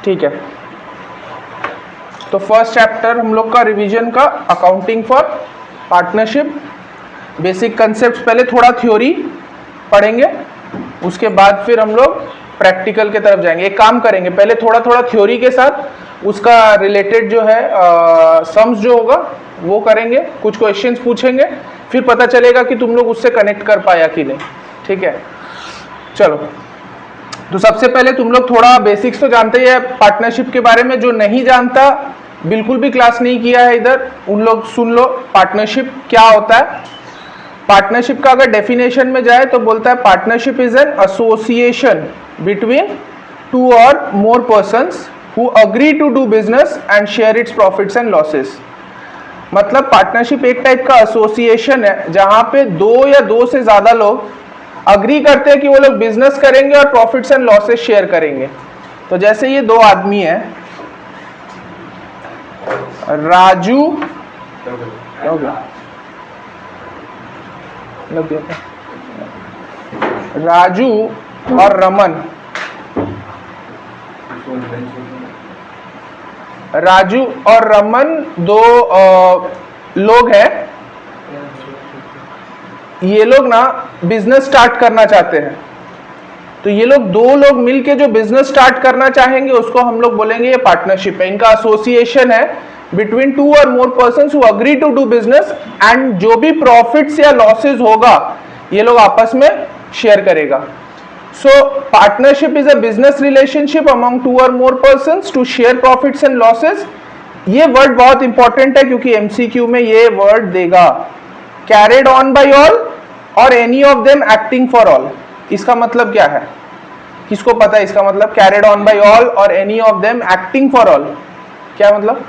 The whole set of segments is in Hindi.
ठीक है, तो फर्स्ट चैप्टर हम लोग का रिवीजन का accounting for partnership, basic concept पहले थोड़ा थ्योरी पढ़ेंगे, उसके बाद फिर हम लोग प्रैक्टिकल के तरफ जाएंगे। एक काम करेंगे, पहले थोड़ा थोड़ा थ्योरी के साथ उसका रिलेटेड जो है सम्स जो होगा वो करेंगे, कुछ क्वेश्चंस पूछेंगे, फिर पता चलेगा कि तुम लोग उससे कनेक्ट कर पाया कि नहीं। ठीक है, चलो। तो सबसे पहले तुम लोग थोड़ा बेसिक्स तो जानते ही है पार्टनरशिप के बारे में। जो नहीं जानता, बिल्कुल भी क्लास नहीं किया है इधर, उन लोग सुन लो पार्टनरशिप क्या होता है। पार्टनरशिप का अगर डेफिनेशन में जाए तो बोलता है partnership is an association between two or more persons who agree to do business and share its profits and losses. मतलब पार्टनरशिप एक टाइप का एसोसिएशन है जहां पे दो या दो से ज्यादा लोग अग्री करते हैं कि वो लोग बिजनेस करेंगे और प्रॉफिट्स एंड लॉसेस शेयर करेंगे। तो जैसे ये दो आदमी हैं, राजू राजू और रमन, राजू और रमन दो लोग हैं। ये लोग ना बिजनेस स्टार्ट करना चाहते हैं, तो ये लोग दो लोग मिलके जो बिजनेस स्टार्ट करना चाहेंगे उसको हम लोग बोलेंगे ये पार्टनरशिप है। इनका एसोसिएशन है between two or more persons who agree to do business, and जो भी प्रॉफिट्स या लॉसेस होगा ये लोग आपस में शेयर करेगा। So partnership is a business relationship among two or more persons to share profits and losses. ये वर्ड बहुत इंपॉर्टेंट है क्योंकि एमसीक्यू में ये वर्ड देगा। कैरिड ऑन बाय ऑल और any of them acting for all. इसका मतलब क्या है, किसको पता है इसका मतलब? कैरिड ऑन बाय ऑल और any of them acting for all, क्या मतलब?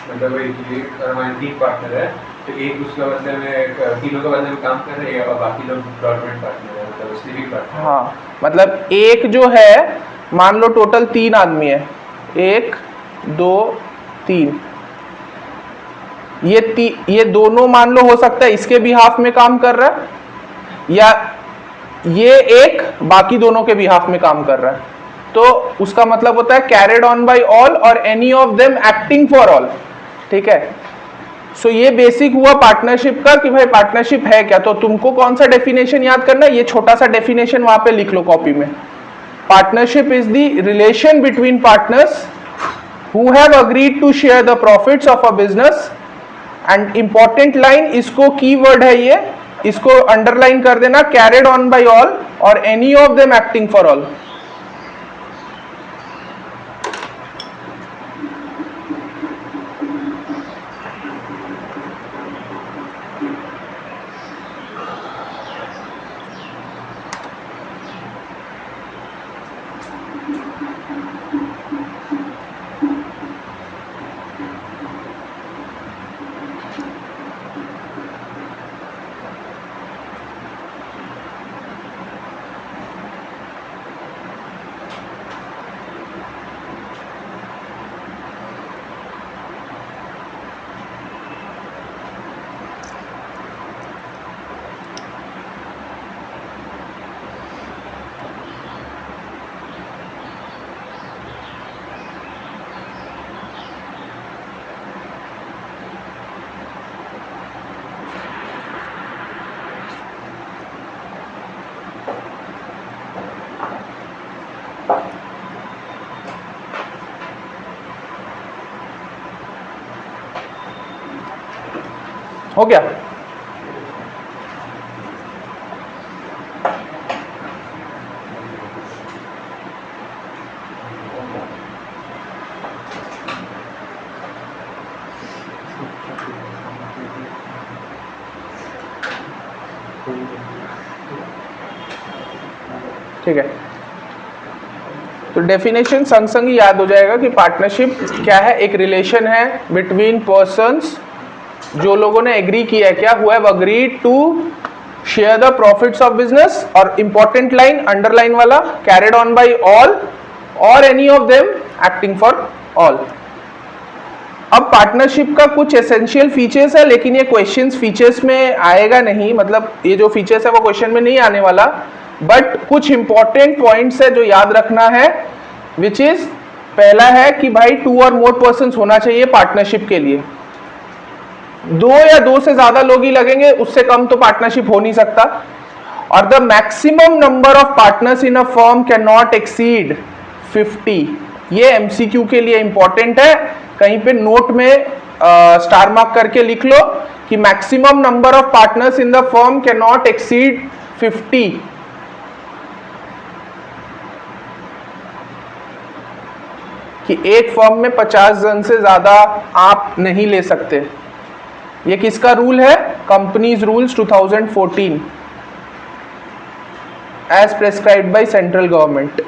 तीन पार्टनर है, तो एक उसका बदले में तीनों के बदले में काम कर रहे हैं और बाकी लोग गवर्नमेंट पार्टनर है, मतलब सिविक पार्टनर। हाँ, मतलब एक जो है, मान लो टोटल तीन आदमी है, एक दो तीन, ये दोनों मान लो हो सकता है इसके बिहाफ में काम कर रहा है, या ये एक बाकी दोनों के बिहाफ में काम कर रहा है। तो उसका मतलब होता है कैरिड ऑन बाय ऑल और any of them acting for all. ठीक है, सो ये बेसिक हुआ पार्टनरशिप का कि भाई पार्टनरशिप है क्या। तो तुमको कौन सा डेफिनेशन याद करना है, ये छोटा सा डेफिनेशन वहां पे लिख लो कॉपी में। Partnership is the relation between partners who have agreed to share the profits of a business. And important line, इसको की वर्ड है ये, इसको अंडरलाइन कर देना, कैरिड ऑन बाय ऑल और any of them acting for all. हो गया? ठीक है, तो डेफिनेशन संग संग ही याद हो जाएगा कि पार्टनरशिप क्या है। एक रिलेशन है बिटवीन पर्सन्स, जो लोगों ने एग्री किया है क्या, who have agreed to share the profits of business, और इंपॉर्टेंट लाइन अंडरलाइन वाला, कैरिड ऑन बाय ऑल और any of them acting for all. अब पार्टनरशिप का कुछ एसेंशियल फीचर्स है, लेकिन ये क्वेश्चंस फीचर्स में आएगा नहीं, मतलब ये जो फीचर्स है वो क्वेश्चन में नहीं आने वाला, बट कुछ इंपॉर्टेंट पॉइंट्स है जो याद रखना है, विच इज पहला है कि भाई 2 और मोर पर्सन्स होना चाहिए पार्टनरशिप के लिए, 2 या 2 से ज्यादा लोग ही लगेंगे, उससे कम तो पार्टनरशिप हो नहीं सकता। और the maximum number of partners in a firm can not exceed 50। ये एमसीक्यू के लिए इंपॉर्टेंट है, कहीं पे नोट में स्टार मार्क करके लिख लो कि maximum number of partners in the firm can not exceed 50। कि एक फर्म में 50 जन से ज्यादा आप नहीं ले सकते। ये किसका रूल है? Companies rules 2014 as prescribed by central government.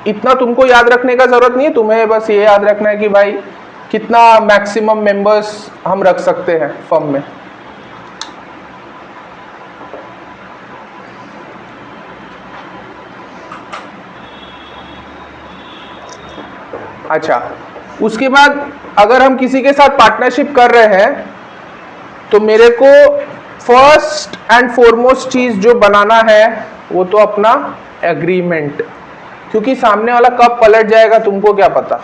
इतना तुमको याद रखने का जरूरत नहीं है, तुम्हें बस ये याद रखना है कि भाई कितना मैक्सिमम मेंबर्स हम रख सकते हैं फर्म में। अच्छा, उसके बाद अगर हम किसी के साथ पार्टनरशिप कर रहे हैं तो मेरे को फर्स्ट एंड फॉरमोस्ट चीज जो बनाना है वो तो अपना एग्रीमेंट, क्योंकि सामने वाला कब पलट जाएगा तुमको क्या पता।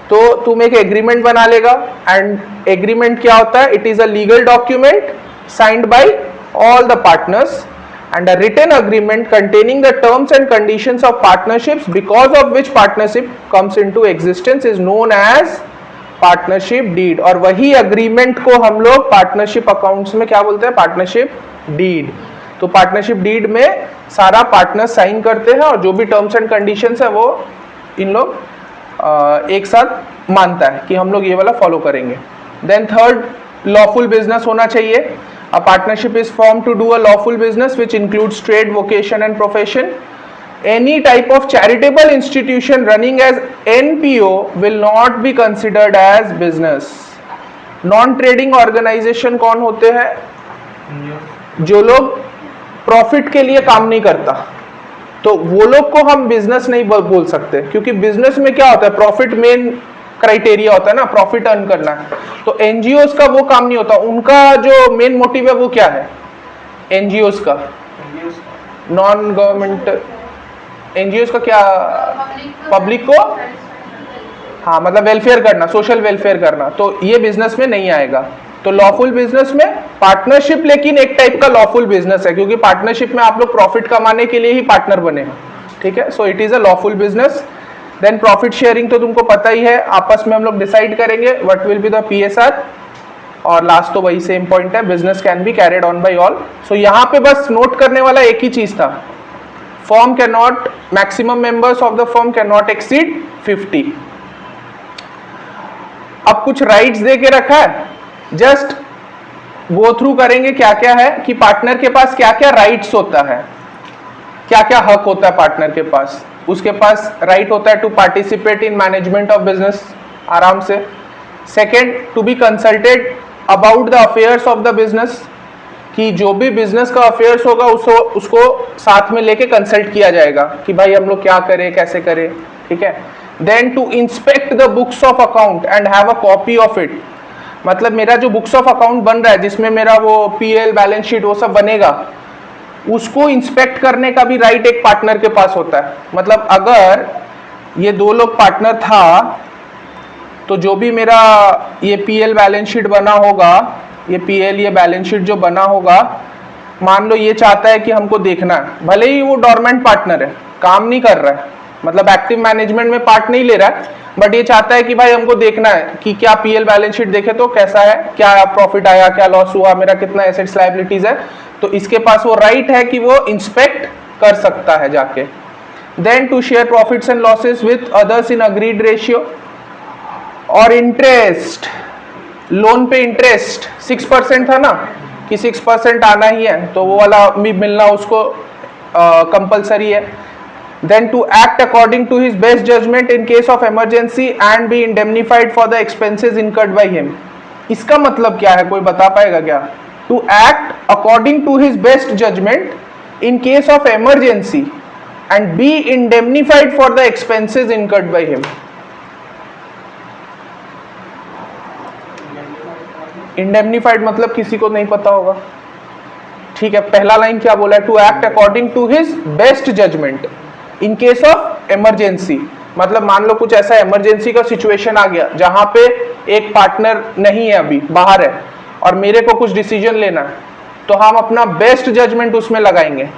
तो तुम एक एग्रीमेंट बना लेगा। एंड एग्रीमेंट क्या होता है? It is a legal document signed by all the partners and a written agreement containing the terms and conditions of partnerships because of which partnership comes into existence is known as partnership deed। और वही agreement को हम लोग partnership accounts में क्या बोलते हैं? partnership deed। तो partnership deed में सारा partners साइन करते हैं और जो भी terms and conditions है वो इन लोग एक साथ मानता है कि हम लोग ये वाला फॉलो करेंगे। देन थर्ड, लॉफुल बिजनेस होना चाहिए। A partnership is formed to do a lawful business which includes trade, vocation and profession. Any type of charitable institution running as NPO will not be considered as business। Non-trading organization कौन होते हैं? जो लोग प्रॉफिट के लिए काम नहीं करता, तो वो लोग को हम बिजनेस नहीं बोल सकते, क्योंकि बिजनेस में क्या होता है? प्रॉफिट मेन क्राइटेरिया होता है ना, प्रॉफिट अर्न करना है। तो एनजीओस का वो काम नहीं होता, उनका जो मेन मोटिव है वो क्या है? एनजीओस का, नॉन गवर्नमेंट एनजीओस का क्या? पब्लिक को, हाँ, मतलब वेलफेयर करना, सोशल वेलफेयर करना। तो ये बिजनेस में नहीं आएगा। तो लॉफुल बिजनेस में पार्टनरशिप लेकिन एक टाइप का लॉफुल बिजनेस है, क्योंकि पार्टनरशिप में आप लोग प्रॉफिट कमाने के लिए ही पार्टनर बने हैं, ठीक है। So it is a lawful business. Then profit sharing तो तुमको पता ही है, आपस में हम लोग डिसाइड करेंगे what will be the PSR. और लास्ट तो वही सेम पॉइंट है, business can be carried on by all. So यहाँ पे बस नोट करने वाला एक ही चीज था, firm can not, maximum members of the firm can not exceed 50। अब कुछ राइट्स दे के रखा है, जस्ट गो थ्रू करेंगे क्या क्या है कि पार्टनर के पास क्या क्या राइट्स होता है, क्या क्या हक होता है पार्टनर के पास। उसके पास राइट होता है to participate in management of business, आराम से। Second, to be consulted about the affairs of the business, कि जो भी बिजनेस का अफेयर्स होगा उसको साथ में लेके कंसल्ट किया जाएगा कि भाई हम लोग क्या करें, कैसे करें, ठीक है। Then to inspect the books of account and have a copy of it, मतलब मेरा जो बुक्स ऑफ अकाउंट बन रहा है जिसमें मेरा वो पीएल, बैलेंस शीट वो सब बनेगा, उसको इंस्पेक्ट करने का भी राइट एक पार्टनर के पास होता है। मतलब अगर ये 2 लोग पार्टनर था तो जो भी मेरा ये पीएल बैलेंस शीट बना होगा, ये पीएल ये बैलेंस शीट जो बना होगा, मान लो ये चाहता है कि हमको देखना है, भले ही वो डोरमेंट पार्टनर है, काम नहीं कर रहा है, मतलब एक्टिव मैनेजमेंट में पार्ट नहीं ले रहा है, बट ये चाहता है कि भाई हमको देखना है कि क्या पीएल बैलेंस शीट देखे तो कैसा है, क्या प्रॉफिट आया, क्या लॉस हुआ, मेरा कितना एसेट्स लायबिलिटीज है। तो इसके पास वो राइट है कि वो इंस्पेक्ट कर सकता है जाके। Then to share profits and losses with others in agreed ratio. और इंटरेस्ट, लोन पे इंटरेस्ट 6% था ना, कि 6% आना ही है, तो वो वाला भी मिलना उसको कंपलसरी है। Then to act according to his best judgment in case of emergency and be indemnified for the expenses incurred by him। इसका मतलब क्या है, कोई बता पाएगा क्या? To act according to his best judgment in case of emergency and be indemnified for the expenses incurred by him। Indemnified मतलब किसी को नहीं पता होगा, ठीक है। पहला लाइन क्या बोला है? To act according to his best judgment in case of emergency मतलब मान लो कुछ ऐसा इमरजेंसी का सिचुएशन आ गया जहां पे एक पार्टनर नहीं है, अभी बाहर है, और मेरे को कुछ डिसीजन लेना है, तो हम अपना बेस्ट जजमेंट उसमें लगाएंगे।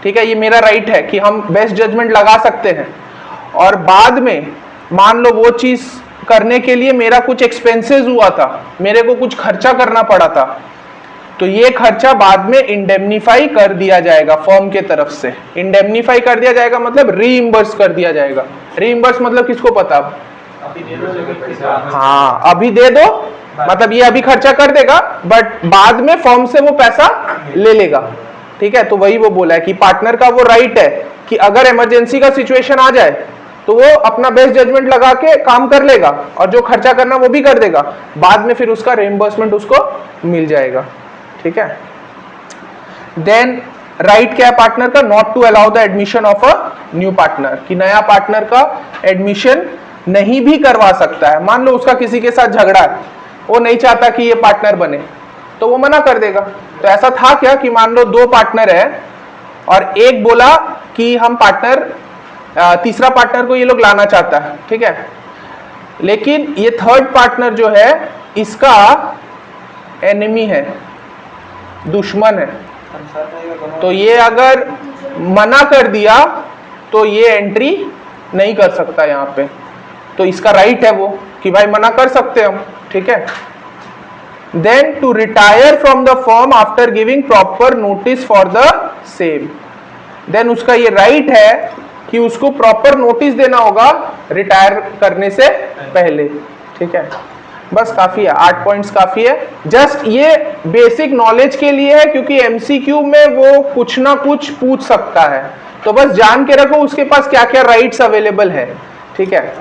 ठीक है, ये मेरा राइट है कि हम बेस्ट जजमेंट लगा सकते हैं। और बाद में मान लो वो चीज करने के लिए मेरा कुछ एक्सपेंसेस हुआ था, मेरे को कुछ खर्चा करना पड़ा था, तो ये खर्चा बाद में इंडेमनीफाई कर दिया जाएगा फर्म के तरफ से। इंडेमनीफाई कर दिया जाएगा मतलब रीइंबर्स कर दिया जाएगा। रीइंबर्स मतलब किसको पता? हाँ, अभी दे दो मतलब ये अभी खर्चा कर देगा, बट बाद में फर्म से वो पैसा ले लेगा। ठीक है, तो वही वो बोला है कि पार्टनर का वो राइट है कि अगर इमरजेंसी का सिचुएशन आ जाए तो वो अपना बेस्ट जजमेंट लगा के काम कर लेगा, और जो खर्चा करना वो भी कर देगा, बाद में फिर उसका रिइंबर्समेंट उसको मिल जाएगा। ठीक है, देन राइट क्या है पार्टनर का? Not to allow the admission of a new partner, कि नया पार्टनर का एडमिशन नहीं भी करवा सकता है। मान लो उसका किसी के साथ झगड़ा है, वो नहीं चाहता कि ये पार्टनर बने, तो वो मना कर देगा। तो ऐसा था क्या कि मान लो 2 पार्टनर है और एक बोला कि हम पार्टनर, तीसरा पार्टनर को ये लोग लाना चाहता है, ठीक है, लेकिन ये थर्ड पार्टनर जो है इसका एनिमी है, दुश्मन है, तो ये अगर मना कर दिया तो ये एंट्री नहीं कर सकता यहाँ पे। तो इसका राइट है वो कि भाई मना कर सकते हम। ठीक है, then to retire from the firm after giving proper notice for the same, then उसका ये राइट है कि उसको प्रॉपर नोटिस देना होगा रिटायर करने से पहले। ठीक है, बस काफी है, 8 पॉइंट्स काफी है। जस्ट ये बेसिक नॉलेज के लिए है, क्योंकि एमसीक्यू में वो कुछ ना कुछ पूछ सकता है, तो बस जान के रखो उसके पास क्या क्या राइट्स अवेलेबल है। ठीक है,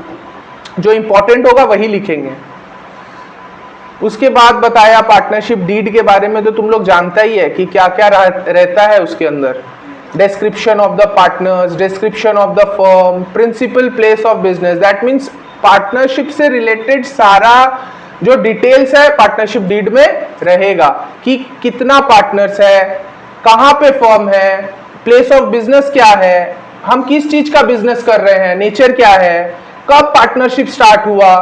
जो इंपॉर्टेंट होगा वही लिखेंगे। उसके बाद बताया पार्टनरशिप डीड के बारे में, तो तुम लोग जानता ही है कि क्या क्या रहता है उसके अंदर। description of the partners, description of the firm, principal place of business, that means partnership से रिलेटेड सारा जो डिटेल्स है पार्टनरशिप डीड में रहेगा, कि कितना पार्टनर्स है, कहाँ पे फर्म है, प्लेस ऑफ बिजनेस क्या है, हम किस चीज का बिजनेस कर रहे हैं, नेचर क्या है, कब पार्टनरशिप स्टार्ट हुआ,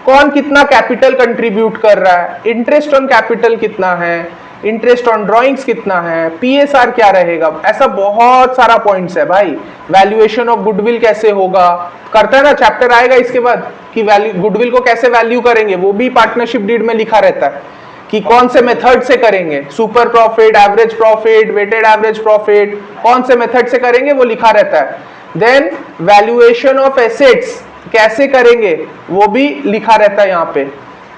कौन कितना कैपिटल कंट्रीब्यूट कर रहा है, इंटरेस्ट ऑन कैपिटल कितना है, इंटरेस्ट ऑन ड्राइंग्स कितना है, पीएसआर क्या रहेगा, ऐसा बहुत सारा पॉइंट्स है भाई। वैल्यूएशन ऑफ गुडविल कैसे होगा, करता है ना, चैप्टर आएगा इसके बाद कि वैल्यू गुडविल को कैसे वैल्यू करेंगे, वो भी पार्टनरशिप डीड में लिखा रहता है कि कौन से मेथड से करेंगे, super profit, average profit, weighted average profit, कौन से मेथड से करेंगे वो लिखा रहता है। देन वैल्यूएशन ऑफ एसेट्स कैसे करेंगे वो भी लिखा रहता है यहाँ पे।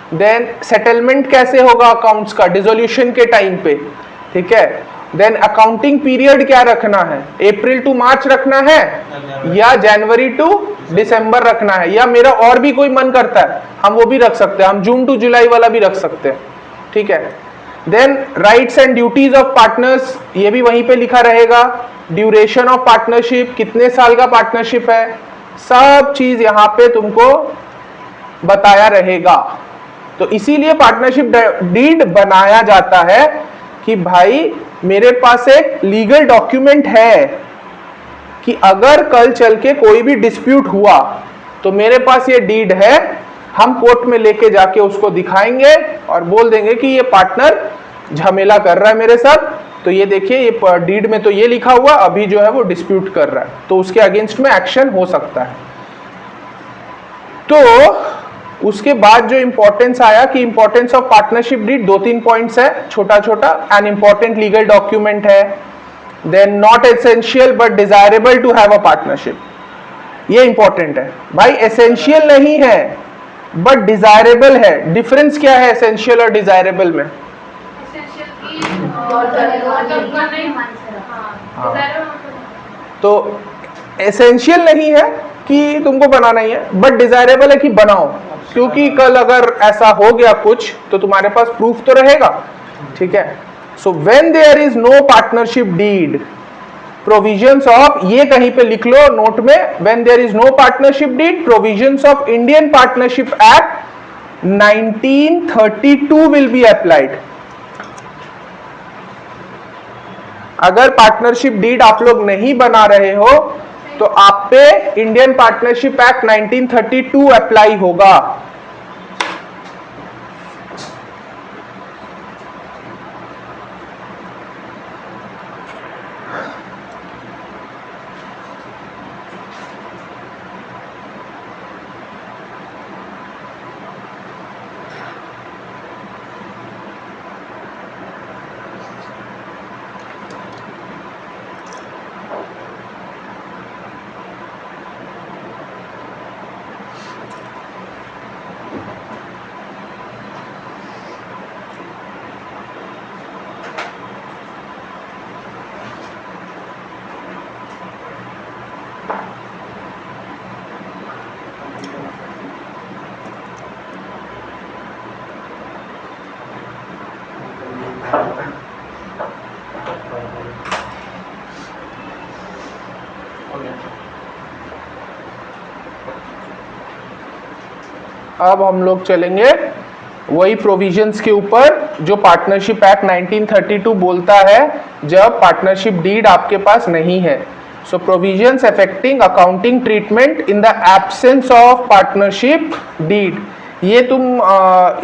देन सेटलमेंट कैसे होगा अकाउंट्स का डिसोल्यूशन के टाइम पे। ठीक है, देन अकाउंटिंग पीरियड क्या रखना है, अप्रैल टू मार्च रखना है या जनवरी टू दिसंबर रखना है, या मेरा और भी कोई मन करता है हम वो भी रख सकते हैं, हम जून टू जुलाई वाला भी रख सकते हैं। ठीक है, then rights and duties of partners, ये भी वहीं पे लिखा रहेगा। ड्यूरेशन ऑफ पार्टनरशिप, कितने साल का पार्टनरशिप है, सब चीज यहाँ पे तुमको बताया रहेगा। तो इसीलिए पार्टनरशिप डीड बनाया जाता है कि भाई मेरे पास एक लीगल डॉक्यूमेंट है कि अगर कल चल के कोई भी डिस्प्यूट हुआ तो मेरे पास ये डीड है, हम कोर्ट में लेके जाके उसको दिखाएंगे और बोल देंगे कि ये पार्टनर झमेला कर रहा है मेरे साथ, तो ये देखिए ये डीड में तो ये लिखा हुआ, अभी जो है वो डिस्प्यूट कर रहा है, तो उसके अगेंस्ट में एक्शन हो सकता है। तो उसके बाद जो इंपॉर्टेंस आया कि importance of partnership deed 2-3 points है छोटा छोटा। एन इंपॉर्टेंट लीगल डॉक्यूमेंट है, then not essential but desirable to have a partnership, ये इंपॉर्टेंट है भाई। एसेंशियल नहीं है बट डिजायरेबल है। डिफरेंस क्या है एसेंशियल और डिजायरेबल में? तो एसेंशियल नहीं है कि तुमको बनाना ही है, बट डिजायरेबल है कि बनाओ, क्योंकि कल अगर ऐसा हो गया कुछ तो तुम्हारे पास प्रूफ तो रहेगा। ठीक है, so when there is no partnership deed, provisions of, ये कहीं पे लिख लो नोट में, when there is no partnership deed, provisions of Indian partnership act 1932 will be applied. अगर पार्टनरशिप डीड आप लोग नहीं बना रहे हो तो आप पे इंडियन पार्टनरशिप एक्ट 1932 अप्लाई होगा। अब हम लोग चलेंगे वही प्रोविजंस के ऊपर जो पार्टनरशिप एक्ट 1932 बोलता है जब पार्टनरशिप डीड आपके पास नहीं है। So provisions affecting accounting treatment in the absence of partnership deed, ये तुम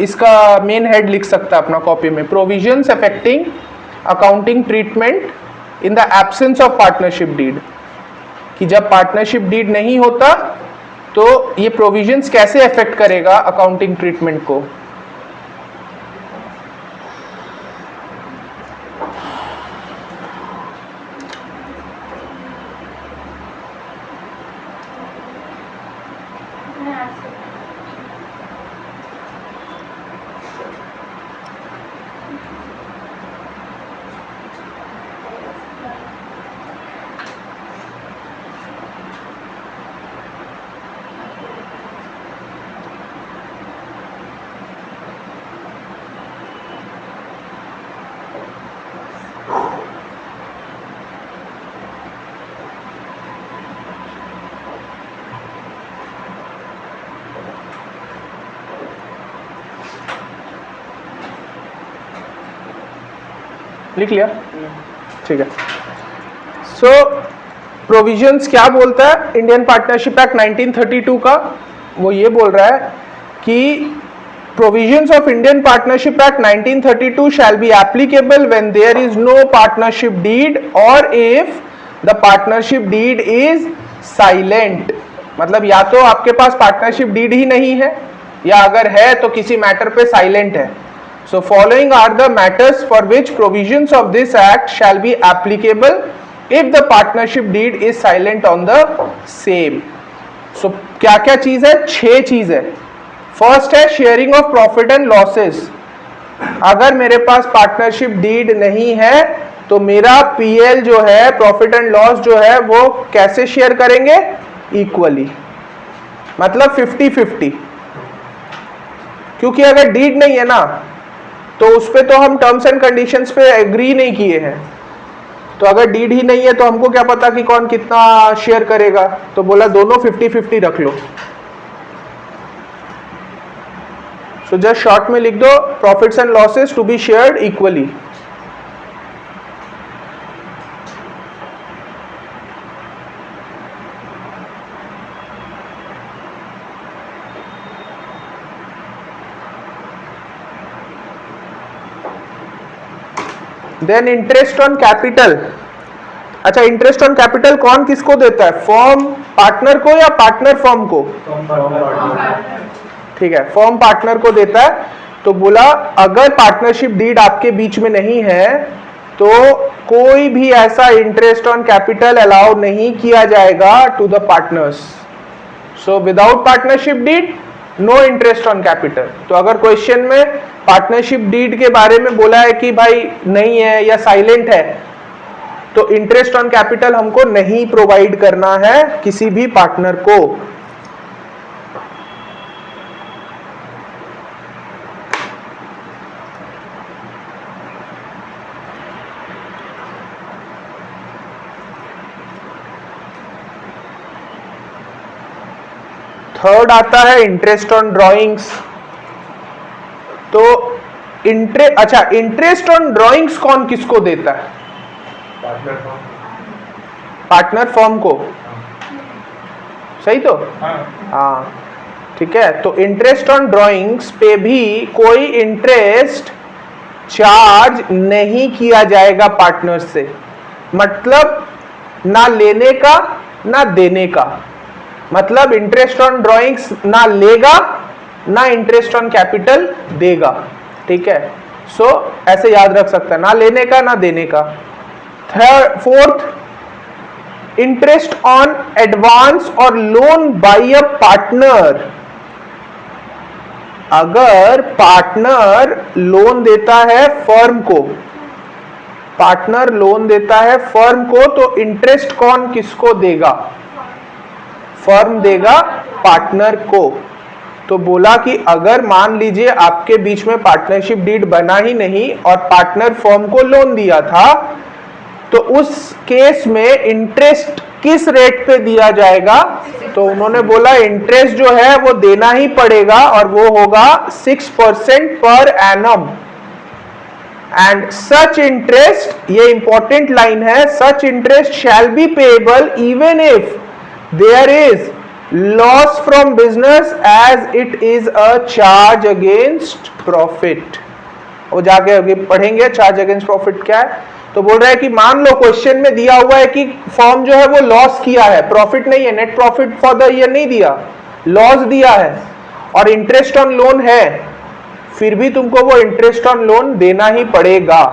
इसका मेन हेड लिख सकता अपना कॉपी में, provisions affecting accounting treatment in the absence of partnership deed, कि जब पार्टनरशिप डीड नहीं होता तो ये प्रोविजंस कैसे अफेक्ट करेगा अकाउंटिंग ट्रीटमेंट को। लिख लिया, ठीक है। सो प्रोविजंस क्या बोलता है इंडियन पार्टनरशिप एक्ट 1932 का, वो ये बोल रहा है कि provisions of Indian partnership act 1932 shall be applicable when there is no partnership deed or if the partnership deed is silent, मतलब या तो आपके पास पार्टनरशिप डीड ही नहीं है या अगर है तो किसी मैटर पे साइलेंट है। So following are the matters for which provisions of this act shall be applicable if the partnership deed is silent on the same. So क्या क्या चीज है, 6 चीज है। फर्स्ट है sharing of profit and losses. अगर मेरे पास पार्टनरशिप डीड नहीं है तो मेरा पीएल जो है, प्रॉफिट एंड लॉस जो है, वो कैसे शेयर करेंगे, इक्वली, मतलब 50-50, क्योंकि अगर डीड नहीं है ना तो उस पे तो हम टर्म्स एंड कंडीशंस पे एग्री नहीं किए हैं, तो अगर डीड ही नहीं है तो हमको क्या पता कि कौन कितना शेयर करेगा, तो बोला दोनों 50-50 रख लो। सो जस्ट शॉर्ट में लिख दो profits and losses to be shared equally. Then interest on capital. अच्छा, इंटरेस्ट ऑन कैपिटल कौन किसको देता है, फर्म पार्टनर को या पार्टनर फर्म को, ठीक है, फर्म पार्टनर को देता है। तो बोला अगर पार्टनरशिप डीड आपके बीच में नहीं है तो कोई भी ऐसा इंटरेस्ट ऑन कैपिटल अलाउ नहीं किया जाएगा to the partners. So without partnership deed no interest on capital. तो अगर क्वेश्चन में पार्टनरशिप डीड के बारे में बोला है कि भाई नहीं है या साइलेंट है, तो इंटरेस्ट ऑन कैपिटल हमको नहीं प्रोवाइड करना है किसी भी पार्टनर को। थर्ड आता है इंटरेस्ट ऑन ड्रॉइंग्स। तो इंटरेस्ट ऑन ड्रॉइंग्स कौन किसको देता है, पार्टनर फर्म को। सही तो? हाँ ठीक है। तो इंटरेस्ट ऑन ड्रॉइंग्स पे भी कोई इंटरेस्ट चार्ज नहीं किया जाएगा पार्टनर से, मतलब ना लेने का ना देने का, मतलब इंटरेस्ट ऑन ड्रॉइंग्स ना लेगा ना इंटरेस्ट ऑन कैपिटल देगा, ठीक है। सो ऐसे याद रख सकता है, ना लेने का ना देने का। फोर्थ, इंटरेस्ट ऑन एडवांस और लोन बाय अ पार्टनर। अगर पार्टनर लोन देता है फर्म को, पार्टनर लोन देता है फर्म को, तो इंटरेस्ट कौन किसको देगा? फर्म देगा पार्टनर को। तो बोला कि अगर मान लीजिए आपके बीच में पार्टनरशिप डीड बना ही नहीं और पार्टनर फर्म को लोन दिया था, तो उस केस में इंटरेस्ट किस रेट पे दिया जाएगा? तो उन्होंने बोला इंटरेस्ट जो है वो देना ही पड़ेगा और वो होगा 6% per annum. And such interest, ये इंपॉर्टेंट लाइन है, such interest shall be payable even if there is loss from business as it is a charge against profit. वो जाके अभी पढ़ेंगे चार्ज अगेंस्ट प्रॉफिट क्या है। तो बोल रहा है कि मान लो क्वेश्चन में दिया हुआ है कि फर्म जो है वो लॉस किया है, प्रॉफिट नहीं है, net profit for the year नहीं दिया, लॉस दिया है और इंटरेस्ट ऑन लोन है, फिर भी तुमको वो इंटरेस्ट ऑन लोन देना ही पड़ेगा,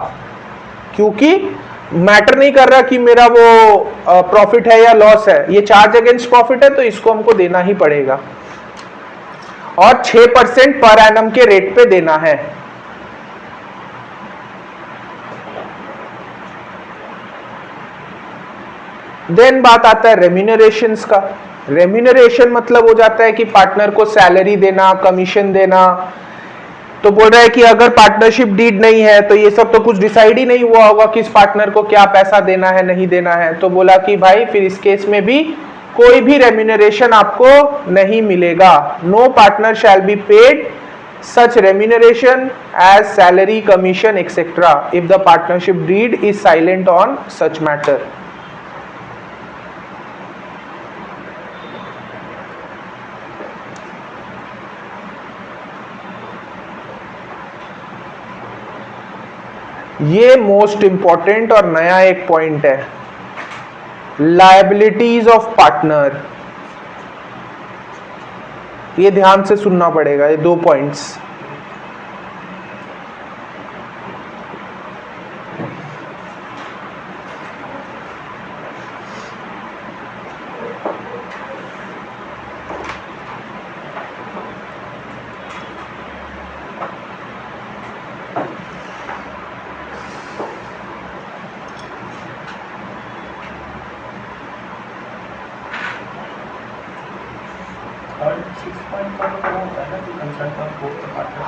क्योंकि मैटर नहीं कर रहा कि मेरा वो प्रॉफिट है या लॉस है, ये चार्ज अगेंस्ट प्रॉफिट है तो इसको हमको देना ही पड़ेगा और 6% पर एनम के रेट पे देना है। देन बात आता है रेम्यूनरेशंस का। रेम्यूनरेशन मतलब हो जाता है कि पार्टनर को सैलरी देना, कमीशन देना। तो बोल रहा है कि अगर पार्टनरशिप डीड नहीं है तो ये सब तो कुछ डिसाइड ही नहीं हुआ होगा किस पार्टनर को क्या पैसा देना है नहीं देना है। तो बोला कि भाई फिर इस केस में भी कोई भी रेम्यूनरेशन आपको नहीं मिलेगा। No partner shall be paid such remuneration as salary, commission, etc. if the partnership deed is silent on such matter. ये मोस्ट इंपॉर्टेंट और नया एक पॉइंट है, लायबिलिटीज ऑफ पार्टनर। ये ध्यान से सुनना पड़ेगा, ये 2 पॉइंट्स।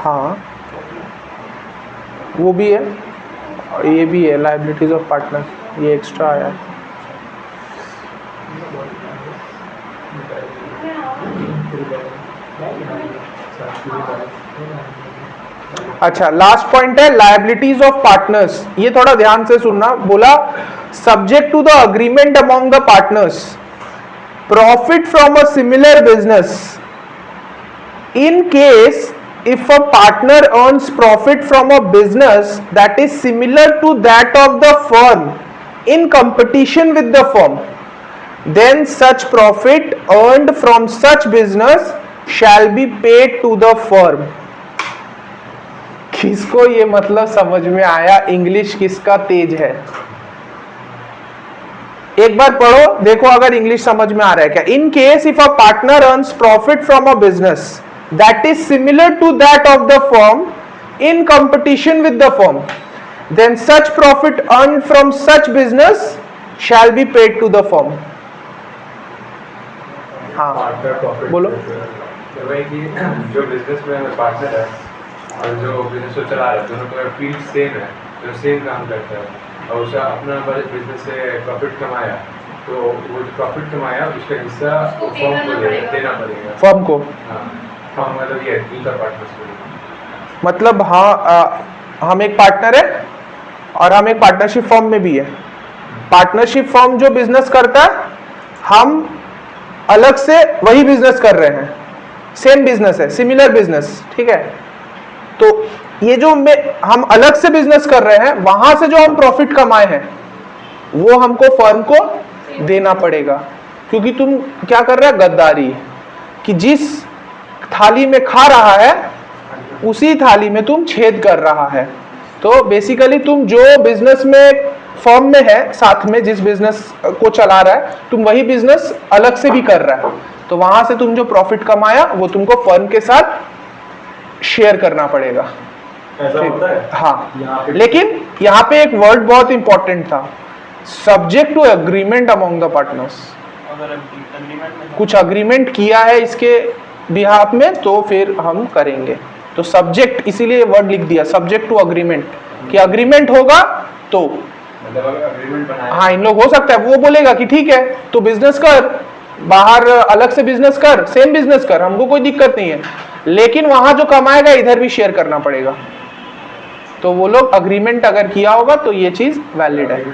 हाँ वो भी है और ये भी है, लायबिलिटीज ऑफ पार्टनर, ये एक्स्ट्रा आया है। अच्छा, लास्ट पॉइंट है लायबिलिटीज ऑफ पार्टनर्स। ये थोड़ा ध्यान से सुनना। बोला subject to the agreement among the partners, profit from a similar business in case if a partner earns profit from a business that is similar to that of the firm in competition with the firm, then such profit earned from such business shall be paid to the firm. किसको ये मतलब समझ में आया? इंग्लिश किसका तेज है? एक बार पढ़ो, देखो अगर इंग्लिश समझ में आ रहा है क्या। In case if a partner earns profit from a business that is similar to that of the firm in competition with the firm, then such profit earned from such business shall be paid to the firm. हाँ बोलो। तो भाई कि जो बिजनेस में पार्टनर है और जो बिजनेस को चला रहा है, दोनों का फील्ड सेम है, जो सेम काम करता है और उसे अपना बिजनेस से प्रॉफिट कमाया, तो वो जो प्रॉफिट कमाया उसका हिस्सा फर्म को देना पड़ेगा। फर्म को? हाँ, मतलब ये पार्टनर्स, मतलब हाँ, हम एक पार्टनर है और हम एक पार्टनरशिप फर्म में भी है। पार्टनरशिप फर्म जो बिजनेस करता है, हम अलग से वही बिजनेस कर रहे हैं, सेम बिजनेस है, सिमिलर बिजनेस, ठीक है। तो ये जो हम अलग से बिजनेस कर रहे हैं, वहां से जो हम प्रॉफिट कमाए हैं वो हमको फर्म को देना पड़ेगा, क्योंकि तुम क्या कर रहे हो, गद्दारी, कि जिस थाली में खा रहा है उसी थाली में तुम छेद कर रहा है। तो बेसिकली तुम जो बिजनेस में फर्म में है, साथ में जिस बिजनेस को चला रहा है, तुम वही बिजनेस अलग से भी कर रहा है, तो वहां से तुम जो प्रॉफिट कमाया वो तुमको फर्म के साथ शेयर करना पड़ेगा। ऐसा होता है? हाँ, लेकिन यहाँ पे एक वर्ड बहुत इंपॉर्टेंट था, subject to agreement among the partners. कुछ अग्रीमेंट किया है इसके बिहाफ में तो फिर हम करेंगे। तो सब्जेक्ट, इसीलिए वर्ड लिख दिया, सब्जेक्ट टू अग्रीमेंट, कि अग्रीमेंट होगा तो मतलब अगर अग्रीमेंट बनाया, हाँ, इन लोग हो सकता है वो बोलेगा कि ठीक है तो बिजनेस कर, बाहर अलग से बिजनेस कर, सेम बिजनेस कर, हमको कोई दिक्कत नहीं है, लेकिन वहां जो कमाएगा इधर भी शेयर करना पड़ेगा। तो वो लोग अग्रीमेंट अगर किया होगा तो ये चीज वैलिड है,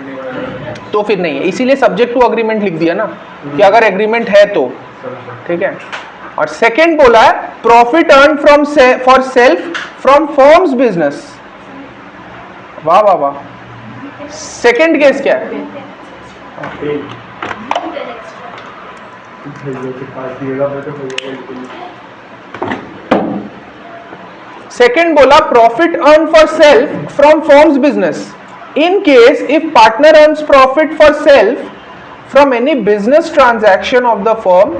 तो फिर नहीं है, इसीलिए सब्जेक्ट टू अग्रीमेंट लिख दिया ना, कि अगर एग्रीमेंट है तो, ठीक है। और सेकंड बोला है profit earn from for self from firms business. वाह वाह वाह, सेकंड केस क्या है? सेकंड बोला profit earn for self from firms business in case if partner earns profit for self from any business transaction of the firm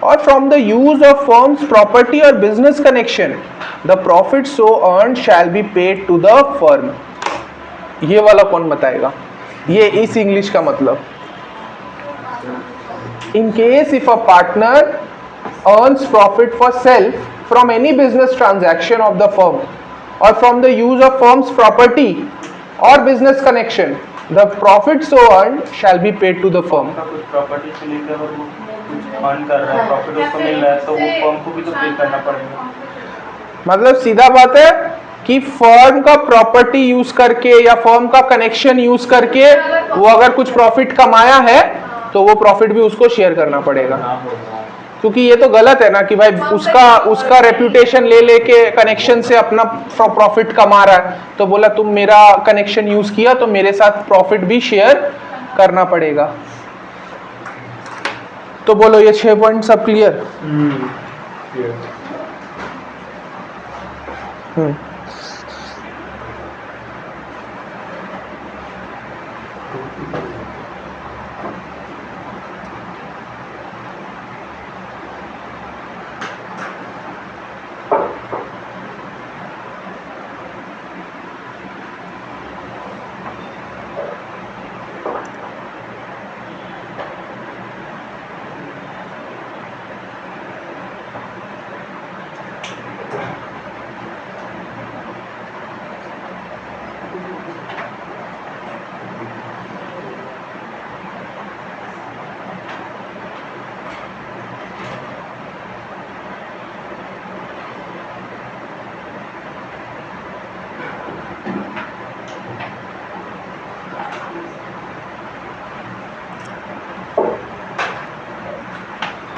or from the use of firm's property or business connection, the profit so earned shall be paid to the firm। ये वाला कौन बताएगा? ये इस इंग्लिश का मतलब, in case if a partner earns profit for self from any business transaction of the firm or from the use of firm's property or business connection, the profit so earned shall be paid to the firm। कुछ प्रॉपर्टी से लेकर और वो कुछ अर्न कर रहा है, प्रॉफिट उसको मिल रहा है, तो वो फर्म को भी तो पे करना पड़ेगा। मतलब सीधा बात है कि फर्म का प्रॉपर्टी यूज करके या फर्म का कनेक्शन यूज करके वो अगर कुछ प्रॉफिट कमाया है तो वो प्रॉफिट भी उसको शेयर करना पड़ेगा, क्योंकि ये तो गलत है ना कि भाई उसका रेपुटेशन ले लेके कनेक्शन से अपना प्रॉफिट कमा रहा है, तो बोला तुम मेरा कनेक्शन यूज किया तो मेरे साथ प्रॉफिट भी शेयर करना पड़ेगा। तो बोलो ये 6 पॉइंट सब क्लियर?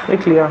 देख लिया?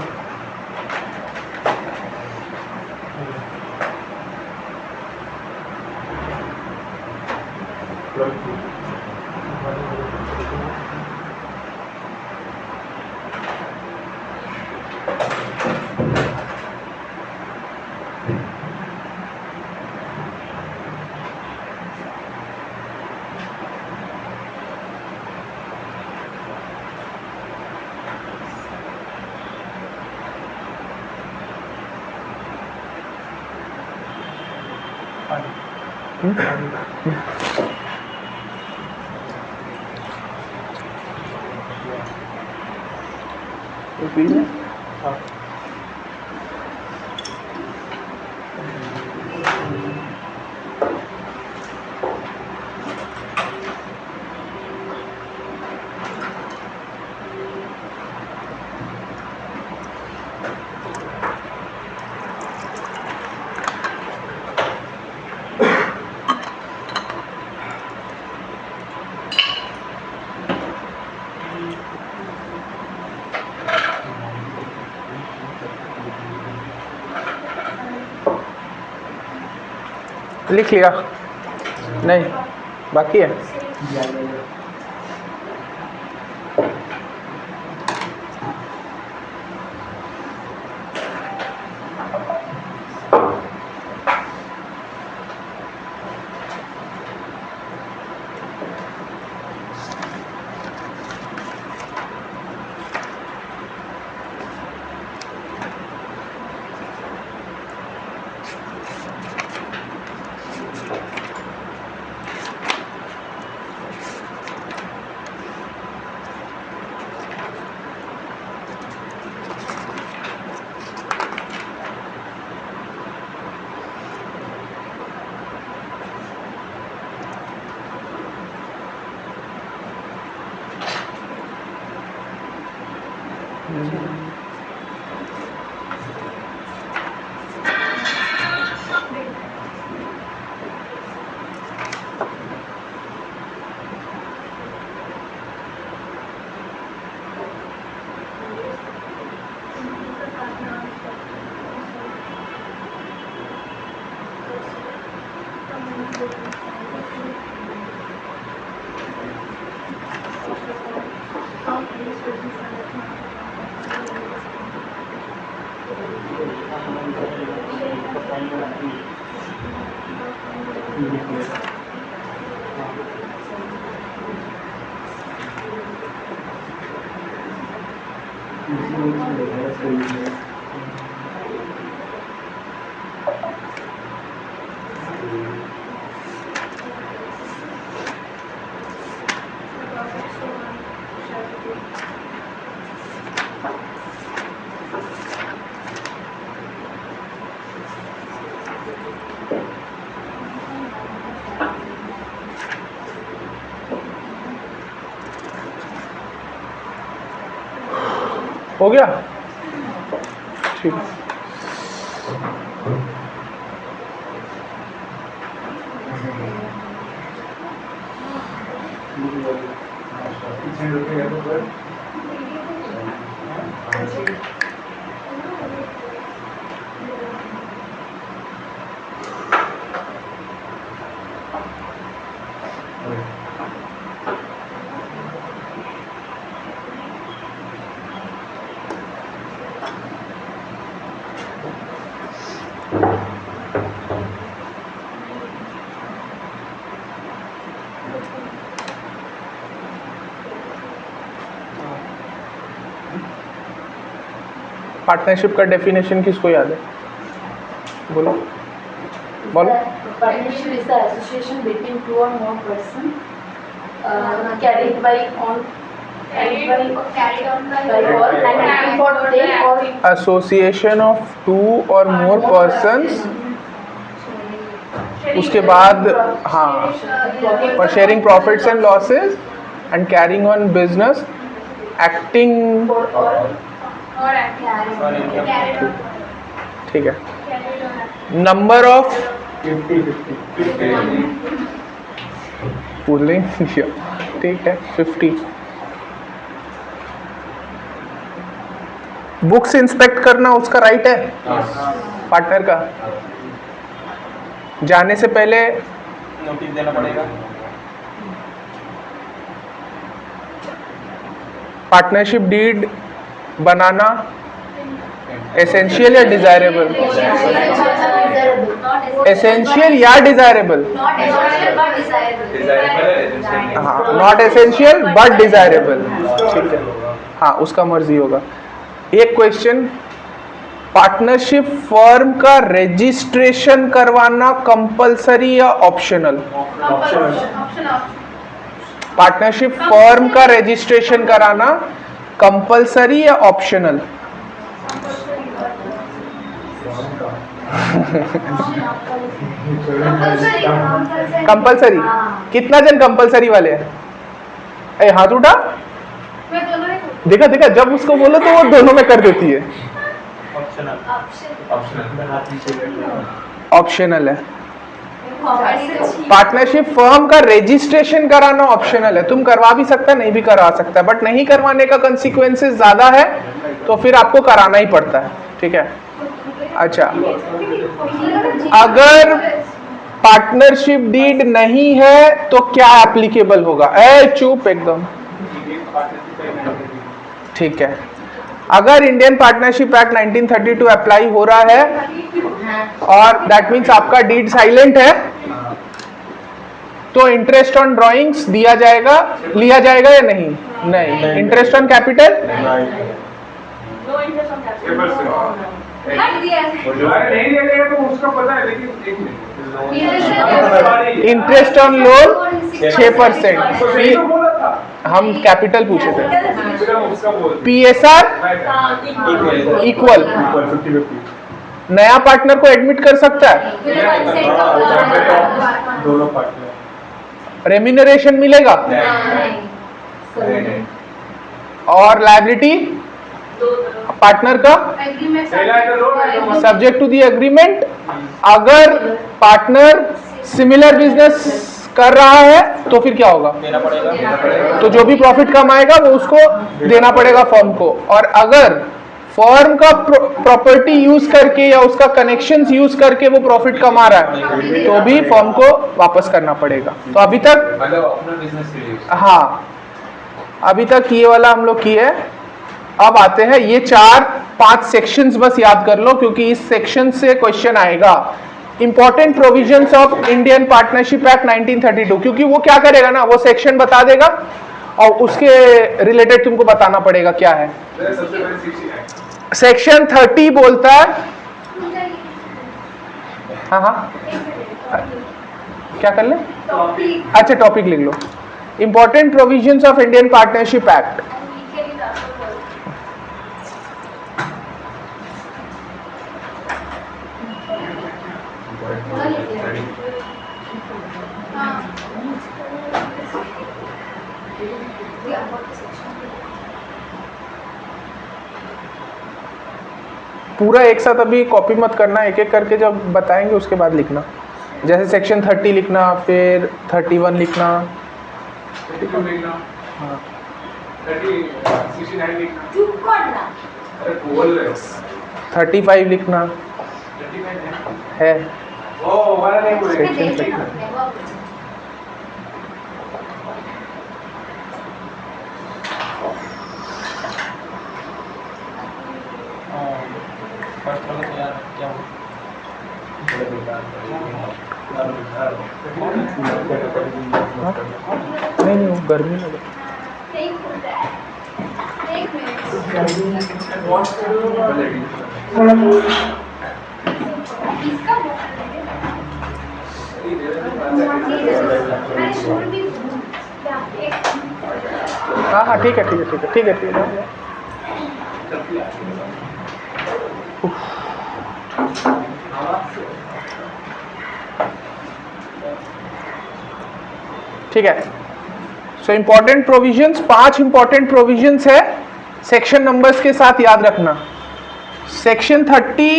लिख लिया? नहीं, बाकी है। हो गया? ठीक है। पार्टनरशिप का डेफिनेशन किसको याद है? बोलो बोलो। Partnership is the association between two or more persons carried on by all and acting for them or association of two or more persons, उसके बाद हाँ, for sharing profits and losses and carrying on business, acting, ठीक है। नंबर ऑफ पूलिंग, ठीक है, 50। बुक्स इंस्पेक्ट करना उसका राइट है पार्टनर का। जाने से पहले नोटिस देना पड़ेगा। पार्टनरशिप डीड बनाना एसेंशियल या डिजायरेबल? एसेंशियल या डिजायरेबल? हाँ, नॉट एसेंशियल बट डिजायरेबल, ठीक है। हाँ, उसका मर्जी होगा। एक क्वेश्चन, पार्टनरशिप फर्म का रजिस्ट्रेशन करवाना कंपलसरी या ऑप्शनल? पार्टनरशिप फर्म का रजिस्ट्रेशन कराना कंपलसरी या ऑप्शनल? कंपलसरी। कितना जन कंपलसरी वाले हैं? ए, हाथ उठा। देखा देखा, जब उसको बोलो तो वो दोनों में कर देती है। ऑप्शनल है। पार्टनरशिप फर्म का रजिस्ट्रेशन कराना ऑप्शनल है, तुम करवा भी सकता, नहीं भी करवा सकता, बट नहीं करवाने का कंसिक्वेंसेस ज्यादा है तो फिर आपको कराना ही पड़ता है, ठीक है। अच्छा, अगर पार्टनरशिप डीड नहीं है तो क्या एप्लीकेबल होगा? चुप एकदम, ठीक है। अगर इंडियन पार्टनरशिप एक्ट 1932 अप्लाई हो रहा है और दैट मीन्स आपका डीड साइलेंट है, तो इंटरेस्ट ऑन ड्रॉइंग्स दिया जाएगा, लिया जाएगा या नहीं? नहीं। Interest on capital? No interest on capital. नहीं देगा तो उसका पता है, लेकिन इंटरेस्ट ऑन लोन 6%। हम कैपिटल पूछे थे। PSR equal. नया पार्टनर को एडमिट कर सकता है? दोनों पार्टनर। रेम्यूनरेशन मिलेगा? और लायबिलिटी पार्टनर का सब्जेक्ट टू दी एग्रीमेंट। अगर पार्टनर सिमिलर बिजनेस कर रहा है तो फिर क्या होगा? देना पड़ेगा। तो जो भी प्रॉफिट कमाएगा वो उसको देना पड़ेगा फर्म को। और अगर फर्म का प्रॉपर्टी यूज करके या उसका कनेक्शंस यूज करके वो प्रॉफिट कमा रहा है तो भी फर्म को वापस करना पड़ेगा। तो अभी तक मतलब अपना बिजनेस के लिए। हाँ, अभी तक ये वाला हम लोग किए। अब आते हैं, ये 4-5 सेक्शंस बस याद कर लो क्योंकि इस सेक्शन से क्वेश्चन आएगा। Important provisions of Indian partnership act 1932, क्योंकि वो क्या करेगा ना, वो सेक्शन बता देगा और उसके रिलेटेड तुमको बताना पड़ेगा क्या है। सबसे पहले 60 सेक्शन 30 बोलता है, हाँ हाँ क्या कर ले? अच्छा टॉपिक लिख लो, important provisions of Indian partnership act. पूरा एक साथ अभी कॉपी मत करना, एक एक करके जब बताएंगे उसके बाद लिखना। जैसे सेक्शन 30 लिखना, फिर 31 लिखना, 32 लिखना, हाँ 69 लिखना, अरे बोल रहे 35 लिखना 39 है। ओ वाला नहीं बोले। सेक्शन 30 फर्स्ट वाला तो यार क्या हो? नहीं वो गर्मी लगे। हाँ हाँ ठीक है ठीक है ठीक है ठीक है ठीक है। ठीक है। So important provisions, 5 important provisions है, सेक्शन नंबर्स के साथ याद रखना। सेक्शन 30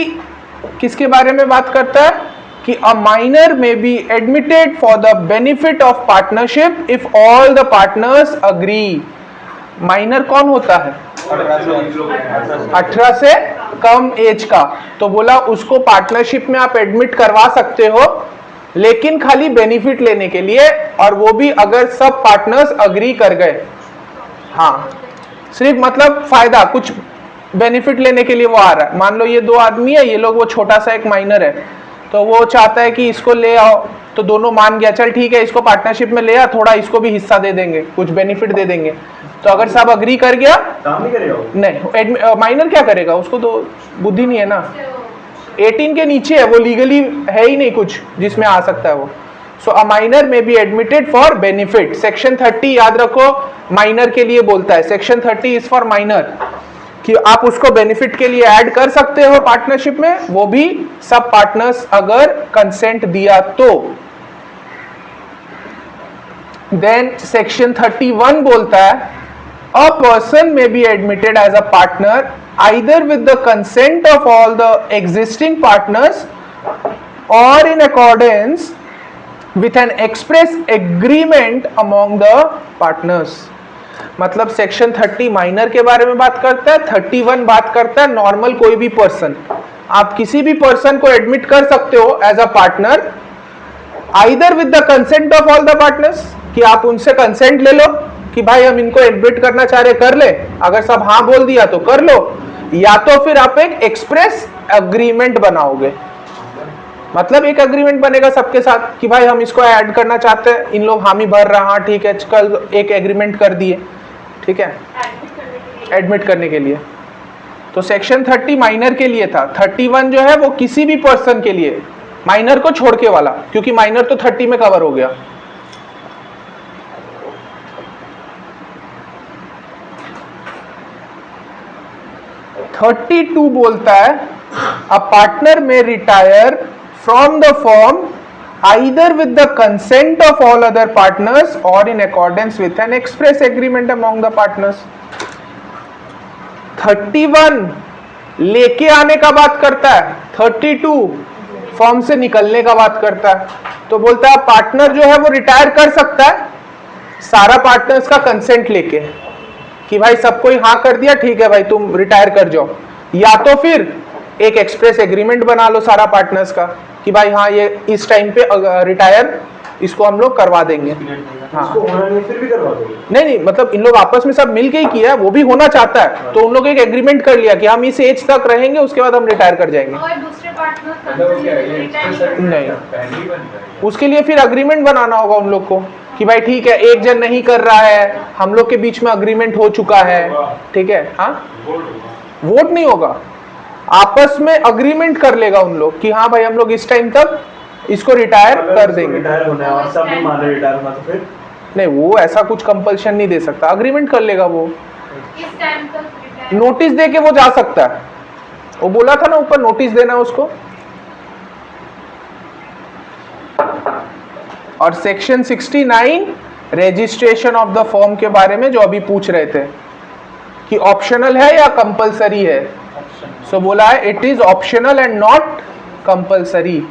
किसके बारे में बात करता है कि अ माइनर में be admitted for the benefit of partnership if all the partners agree. Minor कौन होता है? 18 से कम एज का। तो बोला उसको पार्टनरशिप में आप एडमिट करवा सकते हो, लेकिन खाली बेनिफिट लेने के लिए, और वो भी अगर सब पार्टनर्स अग्री कर गए। हाँ, सिर्फ मतलब फायदा, कुछ बेनिफिट लेने के लिए वो आ रहा है। मान लो ये 2 आदमी है, ये लोग, वो छोटा सा एक माइनर है, तो वो चाहता है कि इसको ले आओ, तो दोनों मान गया चल ठीक है इसको पार्टनरशिप में ले आ, थोड़ा इसको भी हिस्सा दे देंगे, कुछ बेनिफिट दे देंगे। तो अगर सब अग्री कर गया, काम नहीं करेगा वो? नहीं, माइनर क्या करेगा, उसको तो बुद्धि नहीं है ना, 18 के नीचे है वो, लीगली है ही नहीं कुछ जिसमें आ सकता है वो। सो अ माइनर में be admitted for benefit. Section 30 याद रखो, माइनर के लिए बोलता है। सेक्शन 30 इज फॉर माइनर, कि आप उसको बेनिफिट के लिए ऐड कर सकते हो पार्टनरशिप में, वो भी सब पार्टनर्स अगर कंसेंट दिया तो। देन सेक्शन 31 बोलता है a person may be admitted as a partner either with the consent of all the existing partners or in accordance with an express agreement among the partners। मतलब सेक्शन 30 माइनर के बारे में बात करता है, 31 बात करता है नॉर्मल कोई भी पर्सन। आप किसी भी पर्सन को एडमिट कर सकते हो as a partner either with the consent of all the partners, कि आप उनसे कंसेंट ले लो कि भाई हम इनको एडमिट करना चाह रहे, कर ले, अगर सब हाँ बोल दिया तो कर लो, या तो फिर आप एक एक्सप्रेस अग्रीमेंट बनाओगे, मतलब एक अग्रीमेंट बनेगा सबके साथ कि भाई हम इसको ऐड करना चाहते हैं, इन लोग हामी भर रहा, हाँ ठीक है, कल एक एग्रीमेंट कर दिए, ठीक है, एडमिट करने के लिए। तो सेक्शन 30 माइनर के लिए था, 31 जो है वो किसी भी पर्सन के लिए, माइनर को छोड़ के वाला, क्योंकि माइनर तो 30 में कवर हो गया। (32) बोलता है अ पार्टनर में retire from the firm either with the consent of all other partners or in accordance with an express agreement among the partners। 31 लेके आने का बात करता है, 32 फॉर्म से निकलने का बात करता है। तो बोलता है पार्टनर जो है वो रिटायर कर सकता है सारा पार्टनर्स का कंसेंट लेके, कि भाई सबको ही हाँ कर दिया, ठीक है भाई तुम रिटायर कर जाओ, या तो फिर एक एक्सप्रेस एग्रीमेंट बना लो सारा पार्टनर्स का कि भाई हाँ ये इस टाइम पे रिटायर इसको हम लोग करवा देंगे। हाँ इसको होना नहीं फिर भी करवा दोगे? नहीं, मतलब इन लोग आपस में सब मिल के ही किया है, वो भी होना चाहता है, तो उन लोग एक एग्रीमेंट कर लिया कि हम इस एज तक रहेंगे, उसके बाद हम रिटायर कर जाएंगे। और दूसरे नहीं, उसके लिए फिर अग्रीमेंट बनाना होगा उन लोग को कि भाई ठीक है, एक जन नहीं कर रहा है, हम लोग के बीच में अग्रीमेंट हो चुका है, ठीक है। हाँ, वोट नहीं होगा, आपस में अग्रीमेंट कर लेगा उन लोग कि हाँ भाई हम लोग इस टाइम तक इसको रिटायर कर देंगे। रिटायर होना है और सब नहीं मान रहे रिटायर होना, तो फिर नहीं, वो ऐसा कुछ कंपल्शन नहीं दे सकता, अग्रीमेंट कर लेगा वो, इस टाइम तक रिटायर नोटिस दे के वो जा सकता है। वो बोला था ना ऊपर नोटिस देना उसको। और section 69 registration of the firm के बारे में जो अभी पूछ रहे थे कि ऑप्शनल है या कंपलसरी है, सो बोला है it is optional and not compulsory.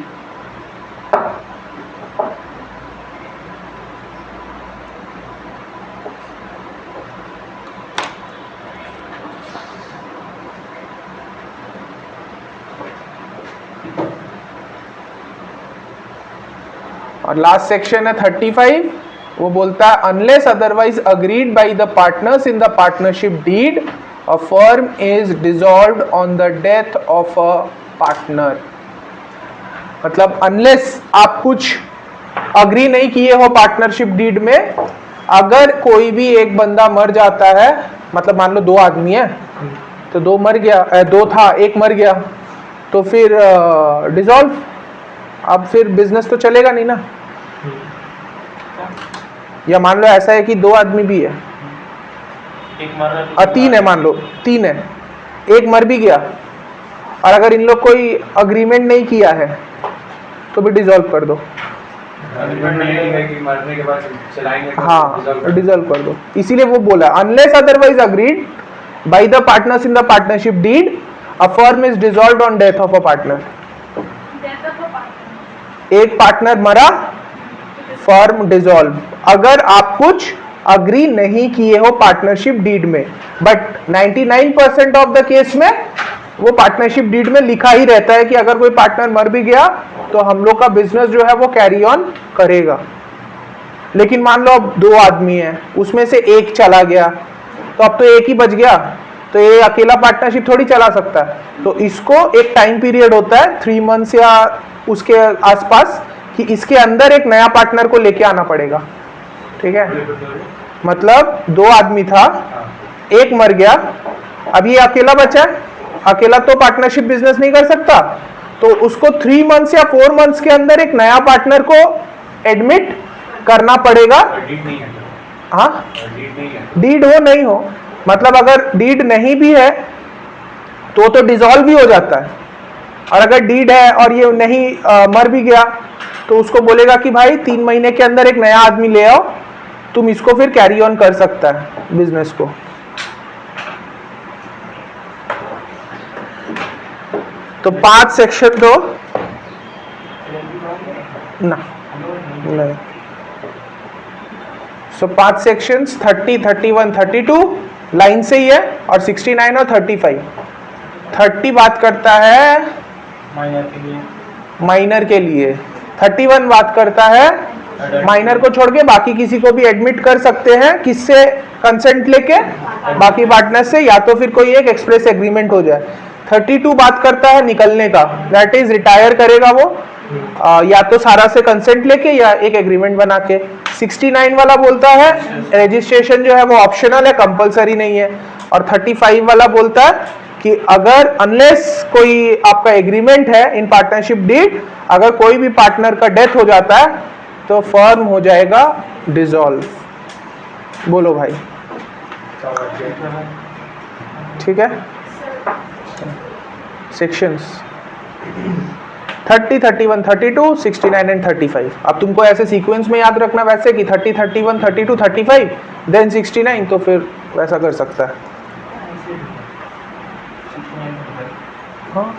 और लास्ट सेक्शन है 35, वो बोलता है unless otherwise agreed by the partners in the partnership deed a firm is dissolved on the death of a partner. मतलब अनलेस आप कुछ अग्री नहीं किए हो पार्टनरशिप डीड में, अगर कोई भी एक बंदा मर जाता है, मतलब मान लो 2 आदमी है तो 2 मर गया, 2 था 1 मर गया, तो फिर डिसॉल्व, अब फिर बिजनेस तो चलेगा नहीं ना। या मान लो ऐसा है कि 2 आदमी भी है, एक मर रहा है और 3 है, मान लो 3 है, 1 मर भी गया, और अगर इन लोग कोई अग्रीमेंट नहीं किया है तो भी डिसॉल्व कर दो। कि मरने के बाद चलाएंगे तो हाँ, dissolve डिसॉल्व कर दो, इसीलिए वो बोला unless otherwise agreed by the partners in the partnership deed a firm is dissolved on death of a partner. एक पार्टनर मरा, फर्म डिसॉल्व, अगर आप कुछ अग्री नहीं किए हो पार्टनरशिप डीड में। बट 99% ऑफ द केस में वो पार्टनरशिप डीड में लिखा ही रहता है कि अगर कोई पार्टनर मर भी गया तो हम लोग का बिजनेस जो है वो कैरी ऑन करेगा। लेकिन मान लो अब 2 आदमी हैं, उसमें से एक चला गया, तो अब तो एक ही बच गया, तो ये अकेला पार्टनरशिप थोड़ी चला सकता है। तो इसको एक टाइम पीरियड होता है 3 मंथ्स या उसके आसपास, कि इसके अंदर एक नया पार्टनर को लेके आना पड़ेगा, ठीक है। मतलब 2 आदमी था, एक मर गया, अब ये अकेला बचा है, अकेला तो पार्टनरशिप बिजनेस नहीं कर सकता, तो उसको 3 मंथ्स या 4 मंथ्स के अंदर एक नया पार्टनर को एडमिट करना पड़ेगा। डीड नहीं है, हाँ, डीड नहीं है, डीड हो नहीं हो, मतलब अगर डीड नहीं भी है तो डिसॉल्व भी हो जाता है, और अगर डीड है और ये नहीं मर भी गया तो उसको बोलेगा कि भाई 3 महीने के अंदर एक नया आदमी ले आओ, तुम इसको फिर कैरी ऑन कर सकता है बिजनेस को। तो 5 सेक्शन दो ना, नहीं, सो 5 सेक्शंस 30, 31, 32 लाइन से ही है, और 69 और 35। 30 बात करता है माइनर के लिए, माइनर के लिए, 31 बात करता है माइनर को छोड़ के बाकी किसी को भी एडमिट कर सकते हैं, किससे कंसेंट लेके, बाकी पार्टनर से, या तो फिर कोई एक एक्सप्रेस एग्रीमेंट हो जाए। 32 बात करता है निकलने का, दैट इज रिटायर करेगा वो या तो सारा से कंसेंट लेके या एक एग्रीमेंट बना के। 69 वाला बोलता है रजिस्ट्रेशन जो है वो ऑप्शनल है, कंपलसरी नहीं है। और 35 वाला बोलता है कि अगर अनलेस कोई आपका एग्रीमेंट है इन पार्टनरशिप डीड, अगर कोई भी पार्टनर का डेथ हो जाता है तो फर्म हो जाएगा डिसॉल्व। बोलो भाई, ठीक है। Sections 30, 31, 32, 69 and 35। अब तुमको ऐसे सीक्वेंस में याद रखना वैसे कि 30, 31, 32, 35 देन 69, तो फिर वैसा कर सकता है। हाँ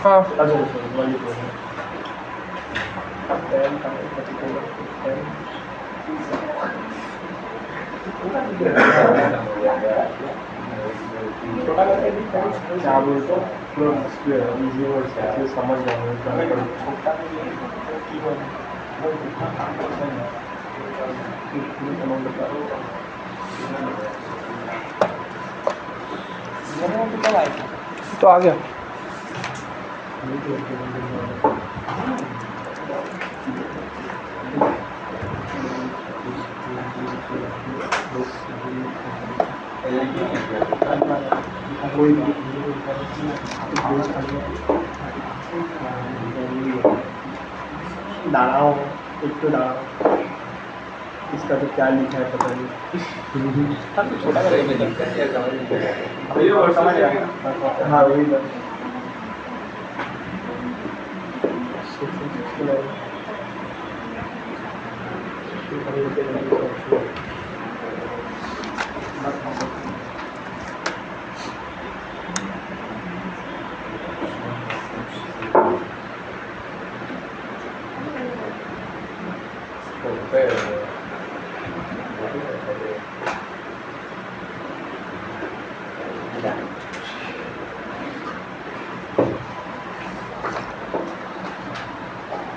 हाँ क्या बोलते हो इजी वर्ड से समझ जाओगे। तो आ गया। दाड़ाओ एक तो दाड़ाओ, इसका तो क्या लिखा है पता नहीं। छोटा समझ आया। हाँ वही बात।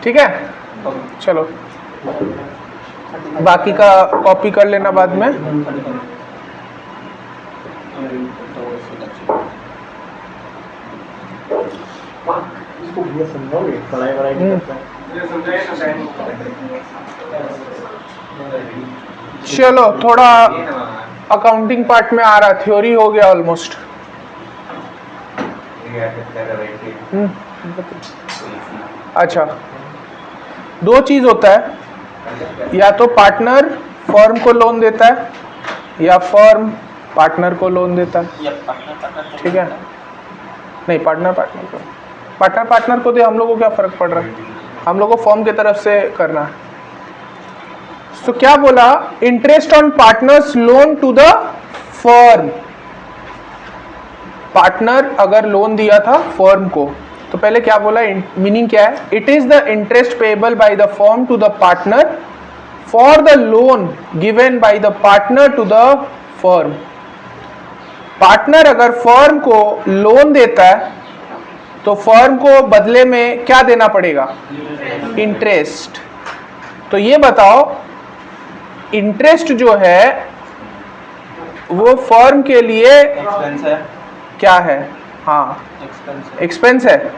ठीक है, चलो बाकी का कॉपी कर लेना बाद में। इसको भैया समझाओगे, पढ़ाई वढ़ाई नहीं करता है। चलो थोड़ा अकाउंटिंग पार्ट में आ रहा, थ्योरी हो गया ऑलमोस्ट। अच्छा, दो चीज होता है, या तो पार्टनर फर्म को लोन देता है या फर्म पार्टनर को लोन देता है। ठीक है, नहीं पार्टनर पार्टनर को दे, हम लोगों को क्या फर्क पड़ रहा है, हम लोगों को फर्म की तरफ से करना है। तो क्या बोला, interest on partners loan to the firm. Partner अगर लोन दिया था फर्म को, तो पहले क्या बोला, मीनिंग क्या है, it is the interest payable by the firm to the partner for the loan given by the partner to the firm. Partner अगर फर्म को लोन देता है तो फर्म को बदले में क्या देना पड़ेगा, इंटरेस्ट। तो ये बताओ, इंटरेस्ट जो है वो फर्म के लिए एक्सपेंस है, क्या है, हाँ एक्सपेंस है,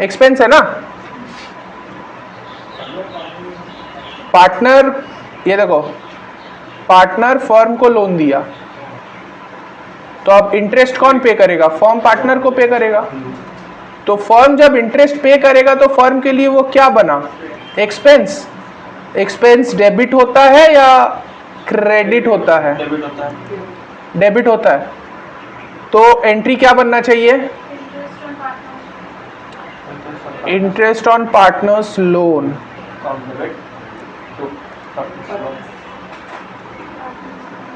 एक्सपेंस है ना। पार्टनर, ये देखो, पार्टनर फर्म को लोन दिया, तो अब इंटरेस्ट कौन पे करेगा, फर्म पार्टनर को पे करेगा। तो फर्म जब इंटरेस्ट पे करेगा तो फर्म के लिए वो क्या बना, एक्सपेंस। एक्सपेंस डेबिट होता है या क्रेडिट होता है? डेबिट होता है। डेबिट होता है। तो एंट्री क्या बनना चाहिए? Interest on partners loan. Debit to partners loan.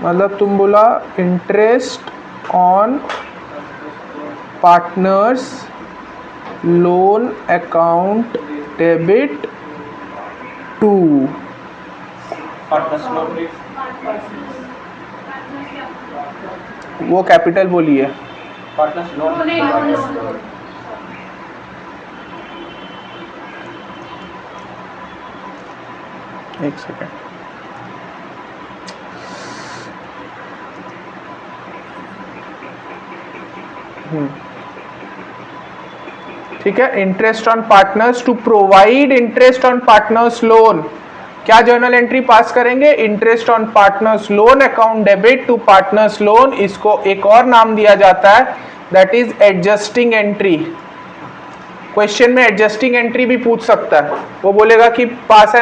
मतलब तुम बोला interest on partners loan account debit to partners loan. वो कैपिटल बोलिए। Partners loan. एक सेकेंड। ठीक है, interest on partners to provide interest on partners loan. क्या जर्नल एंट्री पास करेंगे? Interest on partners loan account debit to partners loan. इसको एक और नाम दिया जाता है, that is adjusting entry. Question में एडजस्टिंग एंट्री भी पूछ सकता है। वो बोलेगा कि पास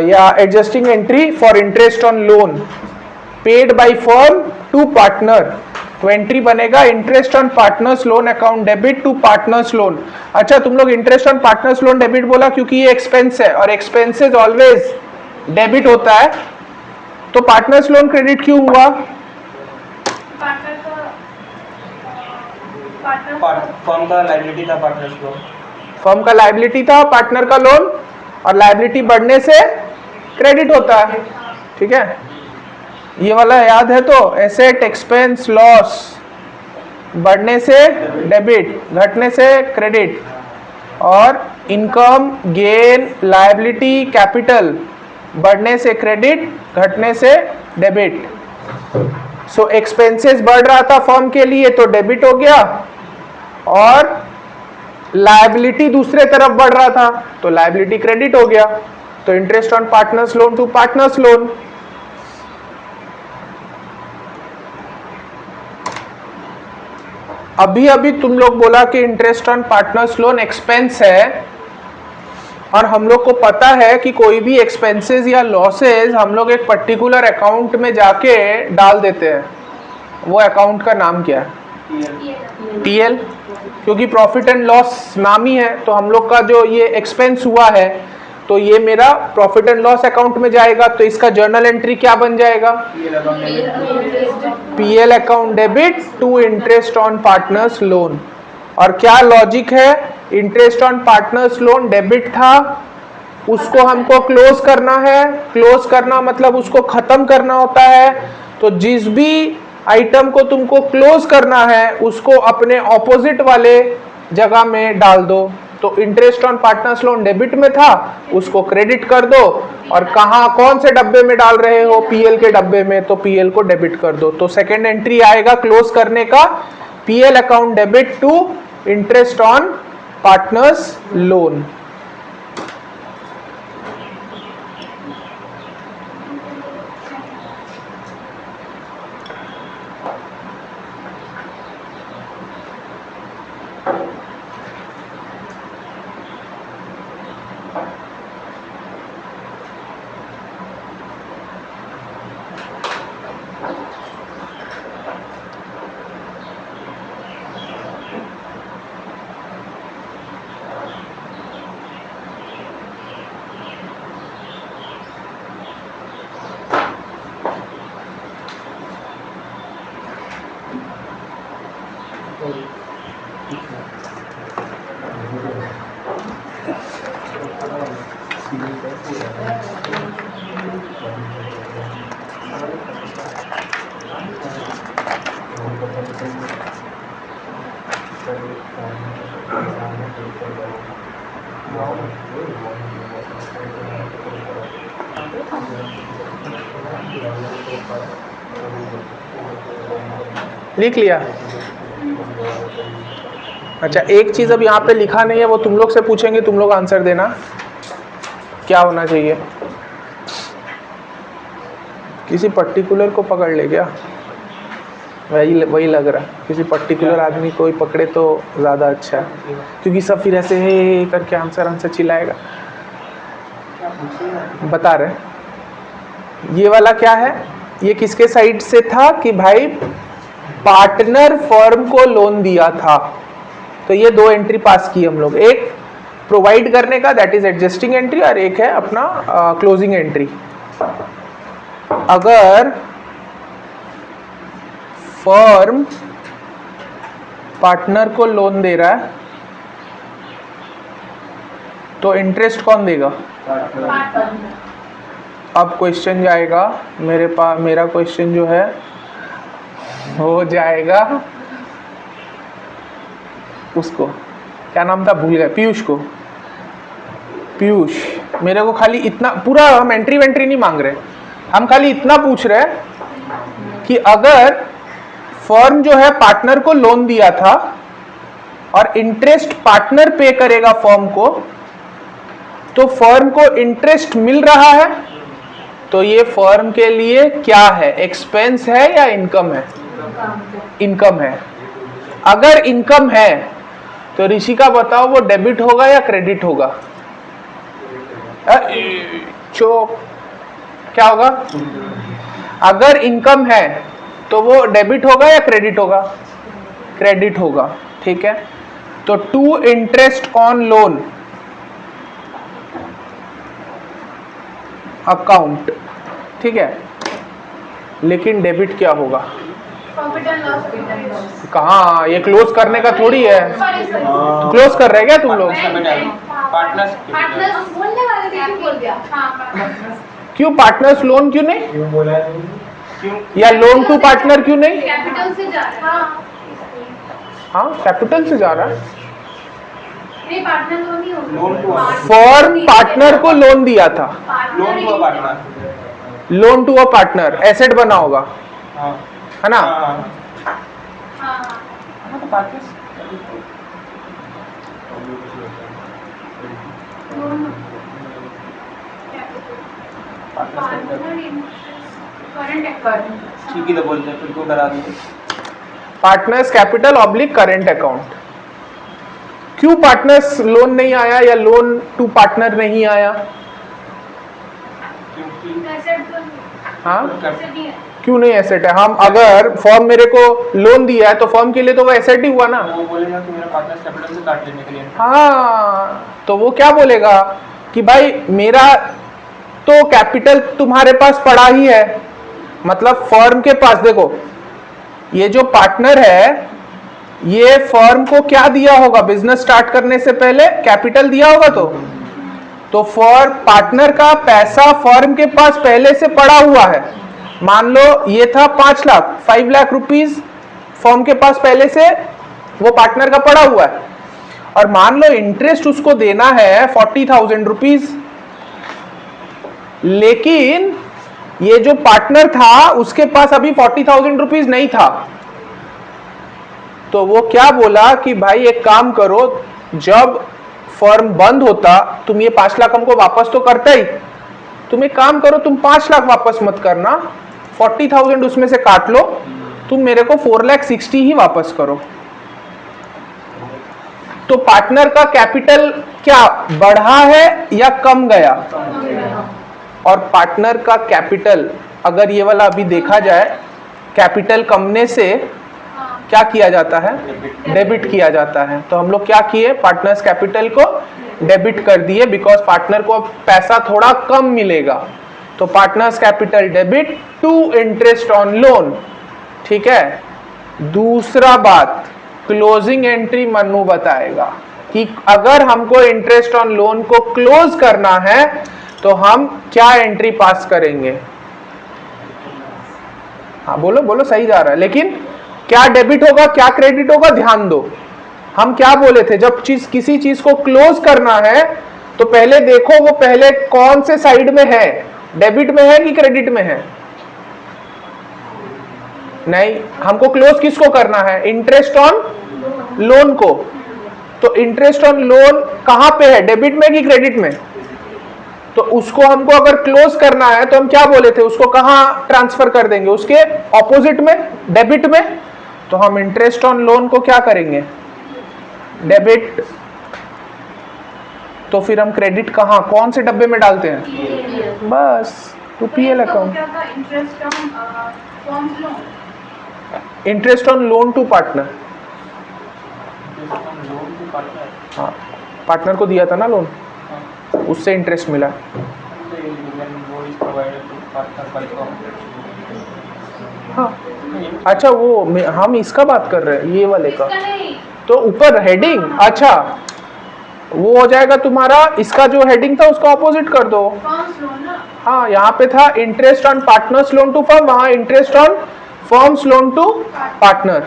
या adjusting entry for interest on loan paid by firm to partner. तो एंट्री बनेगा interest on partners loan account debit to partners loan. अच्छा, तुम लोग interest on partners loan debit बोला क्योंकि ये एक्सपेंस है और एक्सपेंसेस ऑलवेज डेबिट होता है। तो पार्टनर्स लोन क्रेडिट क्यों हुआ? फर्म का लायबिलिटी था पार्टनर्स लोन। फर्म का लायबिलिटी था, पार्टनर का लोन, और लायबिलिटी बढ़ने से क्रेडिट होता है। ठीक है, ये वाला याद है तो एसेट एक्सपेंस लॉस बढ़ने से डेबिट, घटने से क्रेडिट, और इनकम गेन लायबिलिटी कैपिटल बढ़ने से क्रेडिट, घटने से डेबिट। सो एक्सपेंसेस बढ़ रहा था फर्म के लिए तो डेबिट हो गया, और लायबिलिटी दूसरे तरफ बढ़ रहा था तो लायबिलिटी क्रेडिट हो गया। तो interest on partners loan to partners loan. अभी अभी तुम लोग बोला कि interest on partners loan expense है, और हम लोग को पता है कि कोई भी एक्सपेंसेस या लॉसेस हम लोग एक पर्टिकुलर अकाउंट में जाके डाल देते हैं। वो अकाउंट का नाम क्या है? टीएल। क्योंकि प्रॉफिट एंड लॉस नाम ही है, तो हम लोग का जो ये एक्सपेंस हुआ है तो ये मेरा प्रॉफिट एंड लॉस अकाउंट में जाएगा। तो इसका जर्नल एंट्री क्या बन जाएगा? PL account debit to interest on partners loan. और क्या लॉजिक है? Interest on partners loan debit था, उसको हमको क्लोज करना है। क्लोज करना मतलब उसको खत्म करना होता है। तो जिस भी आइटम को तुमको क्लोज करना है उसको अपने ऑपोजिट वाले जगह में डाल दो। तो interest on partners loan debit में था, उसको क्रेडिट कर दो, और कहाँ कौन से डब्बे में डाल रहे हो? पीएल के डब्बे में, तो पीएल को डेबिट कर दो। तो सेकेंड एंट्री आएगा क्लोज करने का, PL account debit to interest on partners loan. लिख लिया? अच्छा, एक चीज अब यहाँ पे लिखा नहीं है, वो तुम लोग से पूछेंगे, तुम लोग आंसर देना। क्या होना चाहिए? किसी पर्टिकुलर को पकड़ ले क्या? वही लग रहा है, किसी पर्टिकुलर आदमी को ही पकड़े तो ज़्यादा अच्छा है, क्योंकि सब फिर ऐसे हे करके आंसर चिल्लाएगा। बता रहे, ये वाला क्या है, ये किसके साइड से था कि भाई पार्टनर फर्म को लोन दिया था, तो ये दो एंट्री पास की हम लोग, एक प्रोवाइड करने का दैट इज एडजस्टिंग एंट्री और एक है अपना क्लोजिंग एंट्री। अगर फर्म पार्टनर को लोन दे रहा है तो इंटरेस्ट कौन देगा? अब क्वेश्चन जाएगा मेरे पास, मेरा क्वेश्चन जो है हो जाएगा उसको, क्या नाम था भूल गए, पीयूष को। पीयूष, मेरे को खाली इतना, पूरा हम एंट्री वेंट्री नहीं मांग रहे, हम खाली इतना पूछ रहे हैं कि अगर फर्म जो है पार्टनर को लोन दिया था और इंटरेस्ट पार्टनर पे करेगा फर्म को, तो फर्म को इंटरेस्ट मिल रहा है, तो ये फर्म के लिए क्या है, एक्सपेंस है या इनकम है? इनकम है। अगर इनकम है तो ऋषिका बताओ वो डेबिट होगा या क्रेडिट होगा? क्या होगा? अगर इनकम है तो वो डेबिट होगा या क्रेडिट होगा? क्रेडिट होगा, ठीक है। तो to interest on loan account, ठीक है, लेकिन डेबिट क्या होगा? Profit and loss. कहाँ, ये क्लोज करने का थोड़ी है, तो क्लोज कर रहे हैं क्या तुम लोग? पार्टनर्स बोलने वाले थे, क्यों बोल दिया? क्यों पार्टनर्स लोन क्यों नहीं, क्यों? या लोन टू पार्टनर क्यों नहीं? कैपिटल से जा रहा है। हाँ कैपिटल से जा रहा है। नहीं, पार्टनर लोन ही होगा। लोन टू फॉर्म पार्टनर को लोन दिया था, loan to partner, loan to a partner, asset बना होगा, हाँ है ना? तो पार्टनर्स ठीक ही तो बोलते हैं, फिर क्यों डरा देंगे? Partners capital oblique current account. क्यों पार्टनर्स लोन नहीं आया या लोन टू पार्टनर नहीं आया? हाँ क्यों नहीं एसेट है? हम अगर फर्म मेरे को लोन दिया है तो फर्म के लिए तो वो एसेट ही हुआ ना। वो बोलेगा कि मेरा पार्टनर्स कैपिटल से काट लेने के लिए। हाँ, तो वो क्या बोलेगा कि भाई मेरा तो कैपिटल तुम्हारे पास पड़ा ही है, मतलब फर्म के पास, देखो ये जो पार्टनर है ये फर्म को क्या दिया होगा बिजनेस स्टार्ट करने से पहले? कैपिटल दिया होगा। तो फॉर पार्टनर का पैसा फर्म के पास पहले से पड़ा हुआ है। मान लो ये था 5 लाख, 5 लाख रुपीस फर्म के पास पहले से वो पार्टनर का पड़ा हुआ है, और मान लो इंटरेस्ट उसको देना है 40,000 रुपीज, लेकिन ये जो पार्टनर था उसके पास अभी 40,000 रुपीज नहीं था। तो वो क्या बोला कि भाई एक काम करो, जब फर्म बंद होता तुम ये 5 लाख हमको वापस तो करता ही, तुम एक काम करो, तुम 5 लाख वापस मत करना, 40,000 उसमें से काट लो, तुम मेरे को 4,60,000 ही वापस करो। तो पार्टनर का कैपिटल क्या बढ़ा है या कम गया? और पार्टनर का कैपिटल अगर ये वाला अभी देखा जाए, कैपिटल कमने से क्या किया जाता है? डेबिट किया जाता है। तो हम लोग क्या किए, पार्टनर्स कैपिटल को डेबिट कर दिए, बिकॉज पार्टनर को पैसा थोड़ा कम मिलेगा। तो partners capital debit to interest on loan, ठीक है। दूसरा बात, क्लोजिंग एंट्री मन्नू बताएगा कि अगर हमको इंटरेस्ट ऑन लोन को क्लोज करना है तो हम क्या एंट्री पास करेंगे? हाँ बोलो बोलो, सही जा रहा है, लेकिन क्या डेबिट होगा क्या क्रेडिट होगा ध्यान दो। हम क्या बोले थे, जब किसी चीज को क्लोज करना है तो पहले देखो वो पहले कौन से साइड में है, डेबिट में है कि क्रेडिट में है? नहीं, हमको क्लोज किसको करना है? इंटरेस्ट ऑन लोन को। तो इंटरेस्ट ऑन लोन कहां पे है, डेबिट में कि क्रेडिट में? तो उसको हमको अगर क्लोज करना है तो हम क्या बोले थे, उसको कहां ट्रांसफर कर देंगे? उसके ऑपोजिट में, डेबिट में। तो हम इंटरेस्ट ऑन लोन को क्या करेंगे? डेबिट तो फिर हम क्रेडिट कहाँ कौन से डब्बे में डालते हैं? PL. बस to PL account. Interest on loan to partner, loan भी पार्टनर हाँ पार्टनर को दिया था ना लोन, उससे इंटरेस्ट मिला। हाँ अच्छा वो हम इसका बात कर रहे हैं, ये वाले का। तो ऊपर हेडिंग, अच्छा वो हो जाएगा तुम्हारा, इसका जो हेडिंग था उसका ऑपोजिट कर दो। हाँ यहाँ पे था interest on partners loan to firm, वहाँ interest on firm's loan to partner.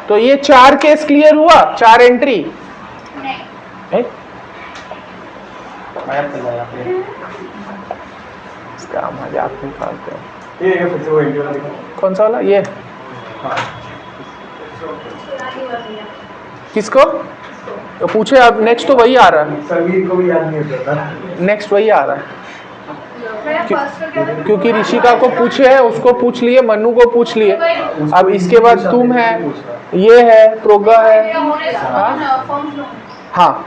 तो ये 4 केस क्लियर हुआ, 4 एंट्री। इसका मजाक निकालते हैं। ये फिर से वो इंडिया वाला दिखा। कौन सा वाला? ये किसको तो पूछे? अब नेक्स्ट तो वही आ रहा है, सभी को भी याद नहीं होता था। नेक्स्ट वही आ रहा है क्योंकि ऋषिका को पूछे है, उसको पूछ लिए, मनु को पूछ लिए, अब इसके बाद तुम है, ये है, प्रोगा है। हाँ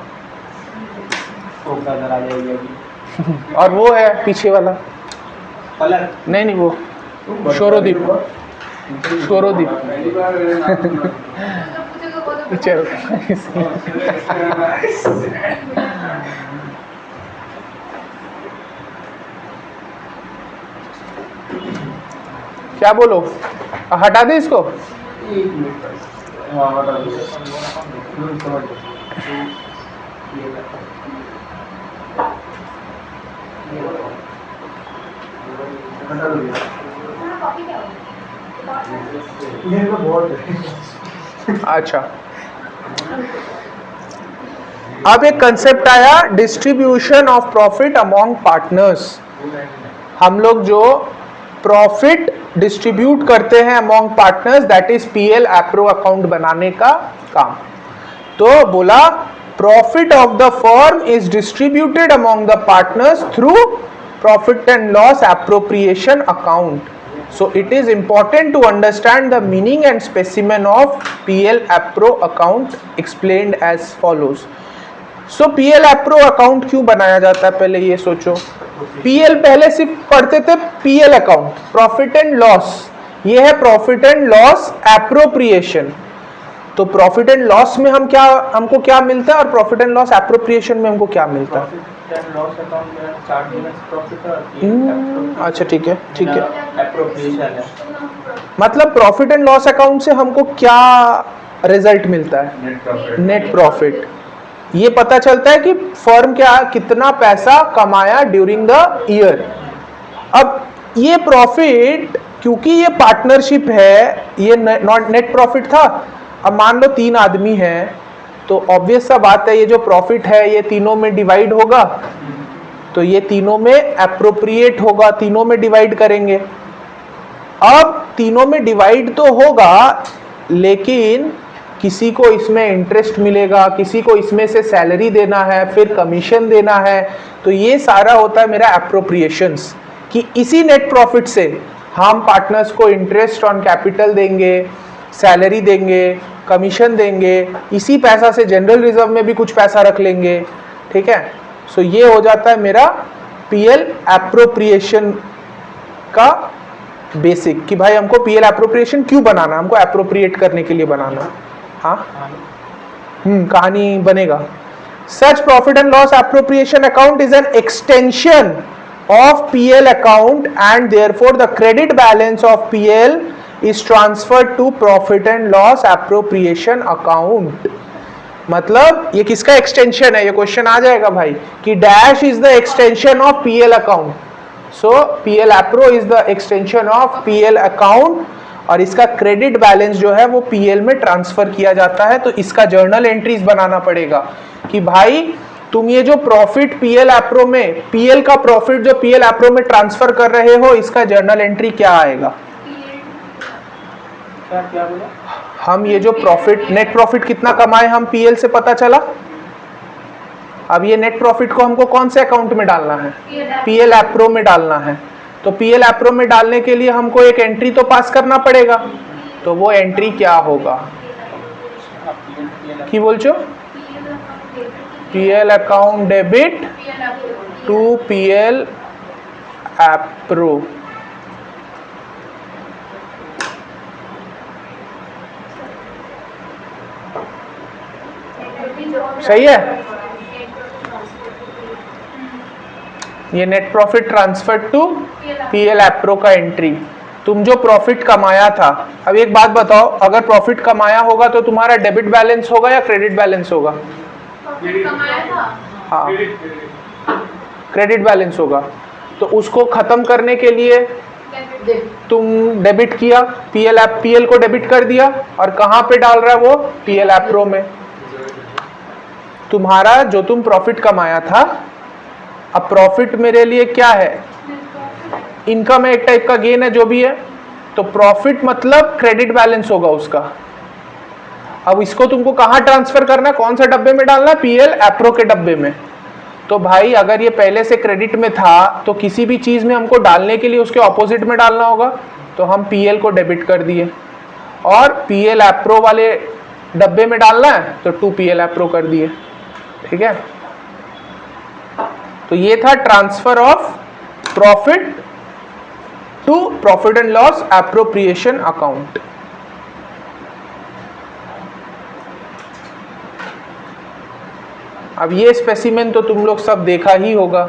और वो है पीछे वाला, नहीं नहीं वो शोरोदीप, शोरोदीप चलो क्या बोलो, हटा दे इसको। अच्छा अब एक कंसेप्ट आया, distribution of profit among partners. हम लोग जो प्रॉफिट डिस्ट्रीब्यूट करते हैं among partners, that is PL appro account बनाने का काम। तो बोला profit of the firm is distributed among the partners through profit and loss appropriation account. So it is important to understand the meaning and specimen of PL APRO account explained as follows. So PL APRO account क्यों बनाया जाता है, पहले ये सोचो। PL पहले सिर्फ पढ़ते थे PL account, profit and loss, ये है प्रॉफिट एंड लॉस एप्रोप्रिएशन। तो प्रॉफिट एंड लॉस में हमको क्या मिलता है और प्रॉफिट एंड लॉस एप्रोप्रिएशन में हमको क्या मिलता है? अच्छा ठीक है ठीक है, मतलब प्रॉफिट एंड लॉस अकाउंट से हमको क्या रिजल्ट मिलता है? Net profit. ये पता चलता है कि फर्म कितना पैसा कमाया ड्यूरिंग द ईयर। अब ये प्रॉफिट, क्योंकि ये पार्टनरशिप है, ये नेट प्रॉफिट था। अब मान लो 3 आदमी हैं, तो ऑब्वियस सा बात है ये जो प्रॉफिट है ये तीनों में डिवाइड होगा, तो ये तीनों में एप्रोप्रिएट होगा, तीनों में डिवाइड करेंगे। अब तीनों में डिवाइड तो होगा, लेकिन किसी को इसमें इंटरेस्ट मिलेगा, किसी को इसमें से सैलरी देना है, फिर कमीशन देना है, तो ये सारा होता है मेरा एप्रोप्रिएशंस, कि इसी नेट प्रॉफिट से हम पार्टनर्स को इंटरेस्ट ऑन कैपिटल देंगे, सैलरी देंगे, कमीशन देंगे, इसी पैसा से जनरल रिजर्व में भी कुछ पैसा रख लेंगे। ठीक है, सो ये हो जाता है मेरा पीएल एप्रोप्रिएशन का बेसिक, कि भाई हमको पीएल एप्रोप्रिएशन क्यों बनाना, हमको एप्रोप्रिएट करने के लिए बनाना। हाँ कहानी बनेगा। Such profit and loss appropriation account is an extension of PL account and therefore the credit balance of PL is transferred to profit and loss appropriation account। मतलब ये किसका एक्सटेंशन है, ये क्वेश्चन आ जाएगा भाई, कि dash is the extension of PL account. So PL appro is the extension of PL account, और इसका क्रेडिट बैलेंस जो है वो पीएल में ट्रांसफर किया जाता है। तो इसका जर्नल एंट्रीज बनाना पड़ेगा कि भाई तुम ये जो प्रॉफिट पीएल एप्रो में, पीएल का प्रॉफिट जो पीएल एप्रो में ट्रांसफर कर रहे हो, इसका जर्नल एंट्री क्या आएगा। क्या बोला? हम ये जो प्रॉफिट, नेट प्रॉफिट कितना कमाए हम पीएल से पता चला। अब ये नेट प्रॉफिट को हमको कौन से अकाउंट में डालना है? पीएल एप्रो में डालना है। तो पीएल एप्रो में डालने के लिए हमको एक एंट्री तो पास करना पड़ेगा, तो वो एंट्री क्या होगा? की बोलছো PL account debit to PL appro. सही है। ये net profit transfer to PL appro का एंट्री। तुम जो प्रॉफिट कमाया था, अब एक बात बताओ, अगर प्रॉफिट कमाया होगा तो तुम्हारा डेबिट बैलेंस होगा या क्रेडिट बैलेंस होगा? हाँ, क्रेडिट बैलेंस होगा। तो उसको खत्म करने के लिए तुम डेबिट किया, PL को डेबिट कर दिया, और कहाँ पे डाल रहा है वो? PL एप्रो में। तुम्हारा जो तुम प्रॉफिट कमाया था, अब प्रॉफिट मेरे लिए क्या है? इनकम है, एक टाइप का गेन है, जो भी है। तो प्रॉफिट मतलब क्रेडिट बैलेंस होगा उसका। अब इसको तुमको कहाँ ट्रांसफर करना है, कौन सा डब्बे में डालना है? PL एप्रो के डब्बे में। तो भाई अगर ये पहले से क्रेडिट में था तो किसी भी चीज में हमको डालने के लिए उसके ऑपोजिट में डालना होगा। तो हम PL को डेबिट कर दिए, और PL एप्रो वाले डब्बे में डालना है तो 2PL एप्रो कर दिए। ठीक है, तो ये था transfer of profit to profit and loss appropriation account. अब ये स्पेसिमेन तो तुम लोग सब देखा ही होगा।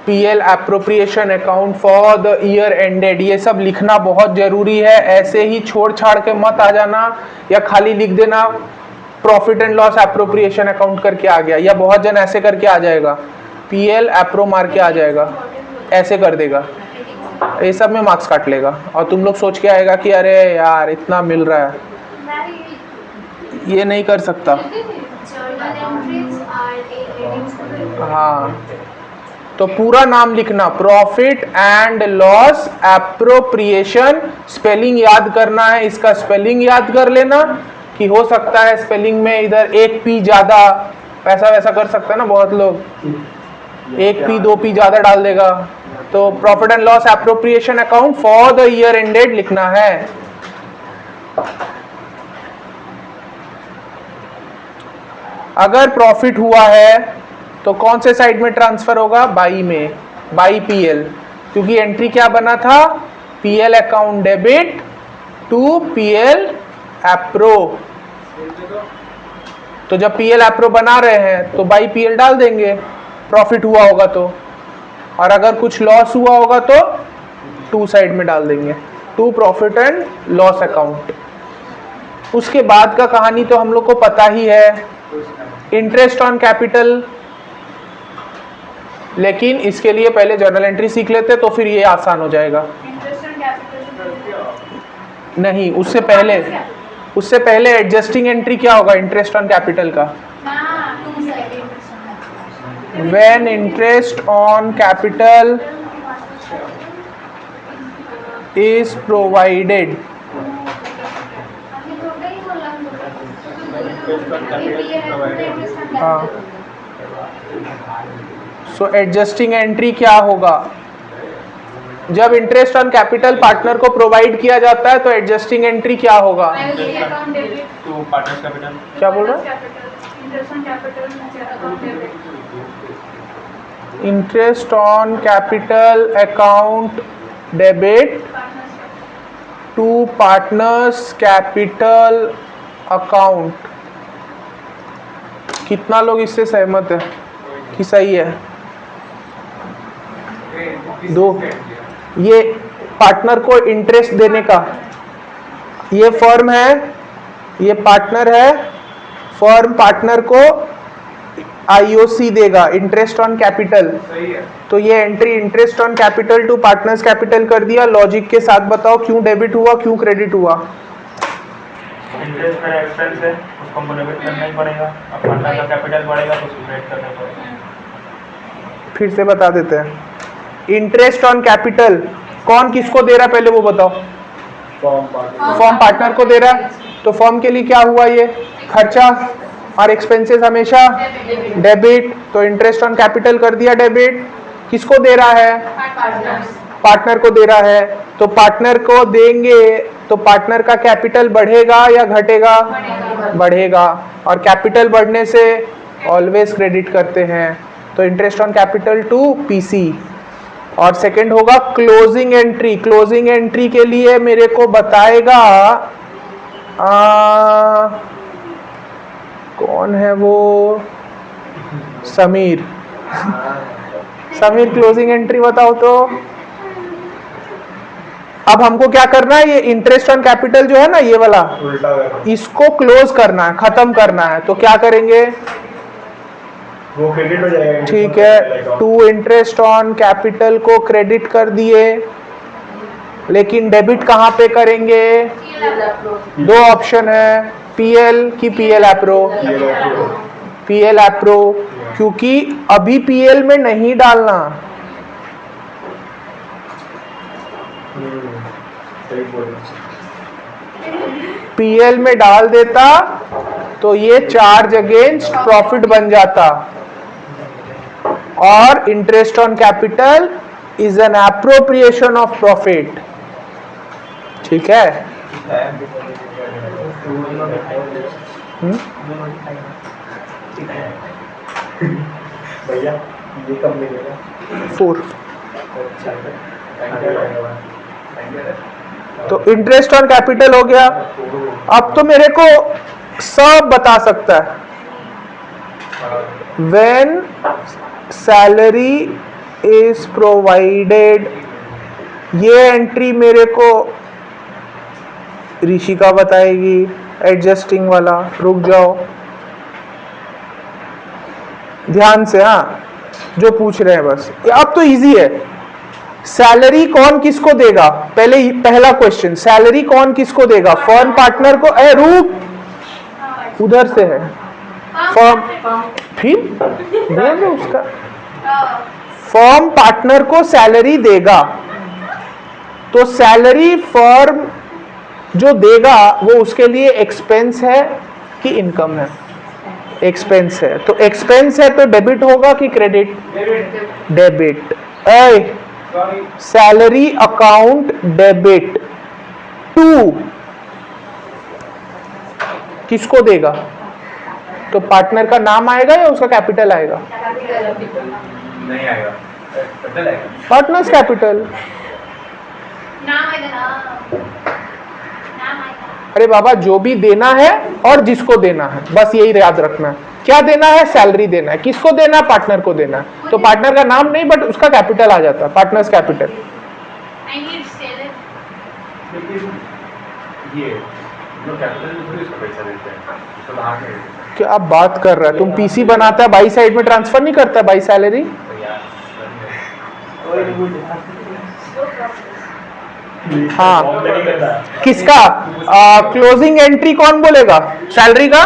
PL appropriation account for the year ended, ये सब लिखना बहुत जरूरी है। ऐसे ही छोड़ छाड़ के मत आ जाना, या खाली लिख देना profit and loss appropriation account करके आ गया, या बहुत जन ऐसे करके आ जाएगा, PL एप्रो मार के आ जाएगा, ऐसे कर देगा, ये सब में मार्क्स काट लेगा। और तुम लोग सोच के आएगा कि अरे यार इतना मिल रहा है, ये नहीं कर सकता। हाँ, तो पूरा नाम लिखना, profit and loss appropriation. Spelling याद करना है, इसका स्पेलिंग याद कर लेना, कि हो सकता है स्पेलिंग में इधर एक P ज्यादा, ऐसा वैसा कर सकता है ना बहुत लोग, एक P 2 P ज्यादा डाल देगा। तो profit and loss appropriation account for the year ended लिखना है। अगर प्रॉफिट हुआ है तो कौन से साइड में ट्रांसफर होगा? बाई में, बाई PL, क्योंकि एंट्री क्या बना था? PL account debit to PL appro. तो जब PL एप्रो बना रहे हैं तो बाई PL डाल देंगे, प्रॉफिट हुआ होगा तो, और अगर कुछ लॉस हुआ होगा तो टू साइड में डाल देंगे, to profit and loss account. उसके बाद का कहानी तो हम लोग को पता ही है, इंटरेस्ट ऑन कैपिटल। लेकिन इसके लिए पहले जर्नल एंट्री सीख लेते तो फिर ये आसान हो जाएगा। नहीं, उससे पहले एडजस्टिंग एंट्री क्या होगा इंटरेस्ट ऑन कैपिटल का? When interest on capital is provided, हाँ, सो एडजस्टिंग एंट्री क्या होगा? जब इंटरेस्ट ऑन कैपिटल पार्टनर को प्रोवाइड किया जाता है तो एडजस्टिंग एंट्री क्या होगा? तो पार्टनर्स कैपिटल। क्या बोल रहे? Interest on capital account debit to partners capital account. कितना लोग इससे सहमत है कि सही है? दो। ये पार्टनर को इंटरेस्ट देने का, ये फर्म है, ये पार्टनर है, फर्म पार्टनर को IOC देगा, इंटरेस्ट ऑन कैपिटल। तो ये entry interest on capital to partners capital कर दिया। लॉजिक के साथ बताओ क्यों डेबिट हुआ, क्यों क्रेडिट हुआ? इंटरेस्ट मेरा एक्सपेंस है, उसको हमको डेबिट करना ही पड़ेगा। अब पार्टनर का कैपिटल बढ़ेगा तो उसको क्रेडिट करना पड़ेगा। फिर से बता देते हैं, इंटरेस्ट ऑन कैपिटल कौन किसको दे रहा है पहले वो बताओ? फर्म पार्टनर को दे रहा है। तो फर्म के लिए क्या हुआ? ये खर्चा, और एक्सपेंसेस हमेशा डेबिट। तो इंटरेस्ट ऑन कैपिटल कर दिया डेबिट। किसको दे रहा है? पार्टनर को दे रहा है। तो पार्टनर को देंगे तो पार्टनर का कैपिटल बढ़ेगा या घटेगा? बढ़ेगा। और कैपिटल बढ़ने से ऑलवेज क्रेडिट करते हैं, तो interest on capital to PC. और सेकंड होगा क्लोजिंग एंट्री। क्लोजिंग एंट्री के लिए मेरे को बताएगा कौन है वो? समीर। समीर क्लोजिंग एंट्री बताओ तो। अब हमको क्या करना है, ये इंटरेस्ट ऑन कैपिटल जो है ना, ये वाला, इसको क्लोज करना है, खत्म करना है। तो क्या करेंगे? वो क्रेडिट हो जाएगा। ठीक है, टू इंटरेस्ट ऑन कैपिटल को क्रेडिट कर दिए, लेकिन डेबिट कहाँ पे करेंगे? दो ऑप्शन है, पीएल की पीएल एप्रो। पीएल एप्रो, क्योंकि अभी पीएल में नहीं डालना, पीएल में डाल देता तो ये चार्ज अगेंस्ट प्रॉफिट बन जाता। और interest on capital is an appropriation of profit. ठीक है? भैया ये कब मिलेगा? 4। तो इंटरेस्ट ऑन कैपिटल हो गया। अब तो मेरे को सब बता सकता है। व्हेन सैलरी इज प्रोवाइडेड, ये एंट्री मेरे को ऋषिका बताएगी, एडजस्टिंग वाला। रुक जाओ ध्यान से, हाँ जो पूछ रहे हैं बस। अब तो इजी है। सैलरी कौन किसको देगा? पहला क्वेश्चन, सैलरी कौन किसको देगा? फर्म पार्टनर को। रूप उधर से है फर्म, फिर बोल दो उसका। फर्म पार्टनर को सैलरी देगा, तो सैलरी फर्म जो देगा वो उसके लिए एक्सपेंस है कि इनकम है? एक्सपेंस है। तो एक्सपेंस है तो डेबिट होगा कि credit? Debit. Salary account debit to किसको देगा? तो पार्टनर का नाम आएगा या उसका कैपिटल आएगा? नहीं आएगा, कैपिटल आएगा। Partners capital. अरे बाबा, जो भी देना है और जिसको देना है, बस यही याद रखना है। क्या देना है? सैलरी देना है। किसको देना है? पार्टनर को देना है। तो पार्टनर का नाम नहीं, बट उसका कैपिटल आ जाता है, पार्टनर्स कैपिटल। ये जो कैपिटल में थोड़ी उसका पैसा देते हैं, उसको बाहर में क्या आप बात कर रहा है? तुम पीसी बनाता है, बाई साइड में ट्रांसफर नहीं करता बाई सैलरी? हाँ, किसका? क्लोजिंग एंट्री कौन बोलेगा? सैलरी का?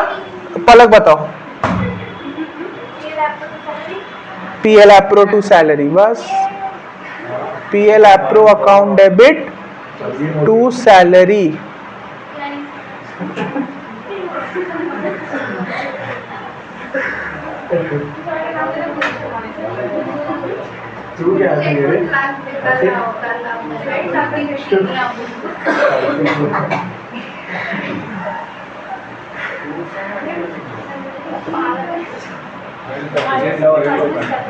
पलक बताओ। पीएल एप्रो टू सैलरी, बस। PL appro account debit to salary. तू क्या मेरे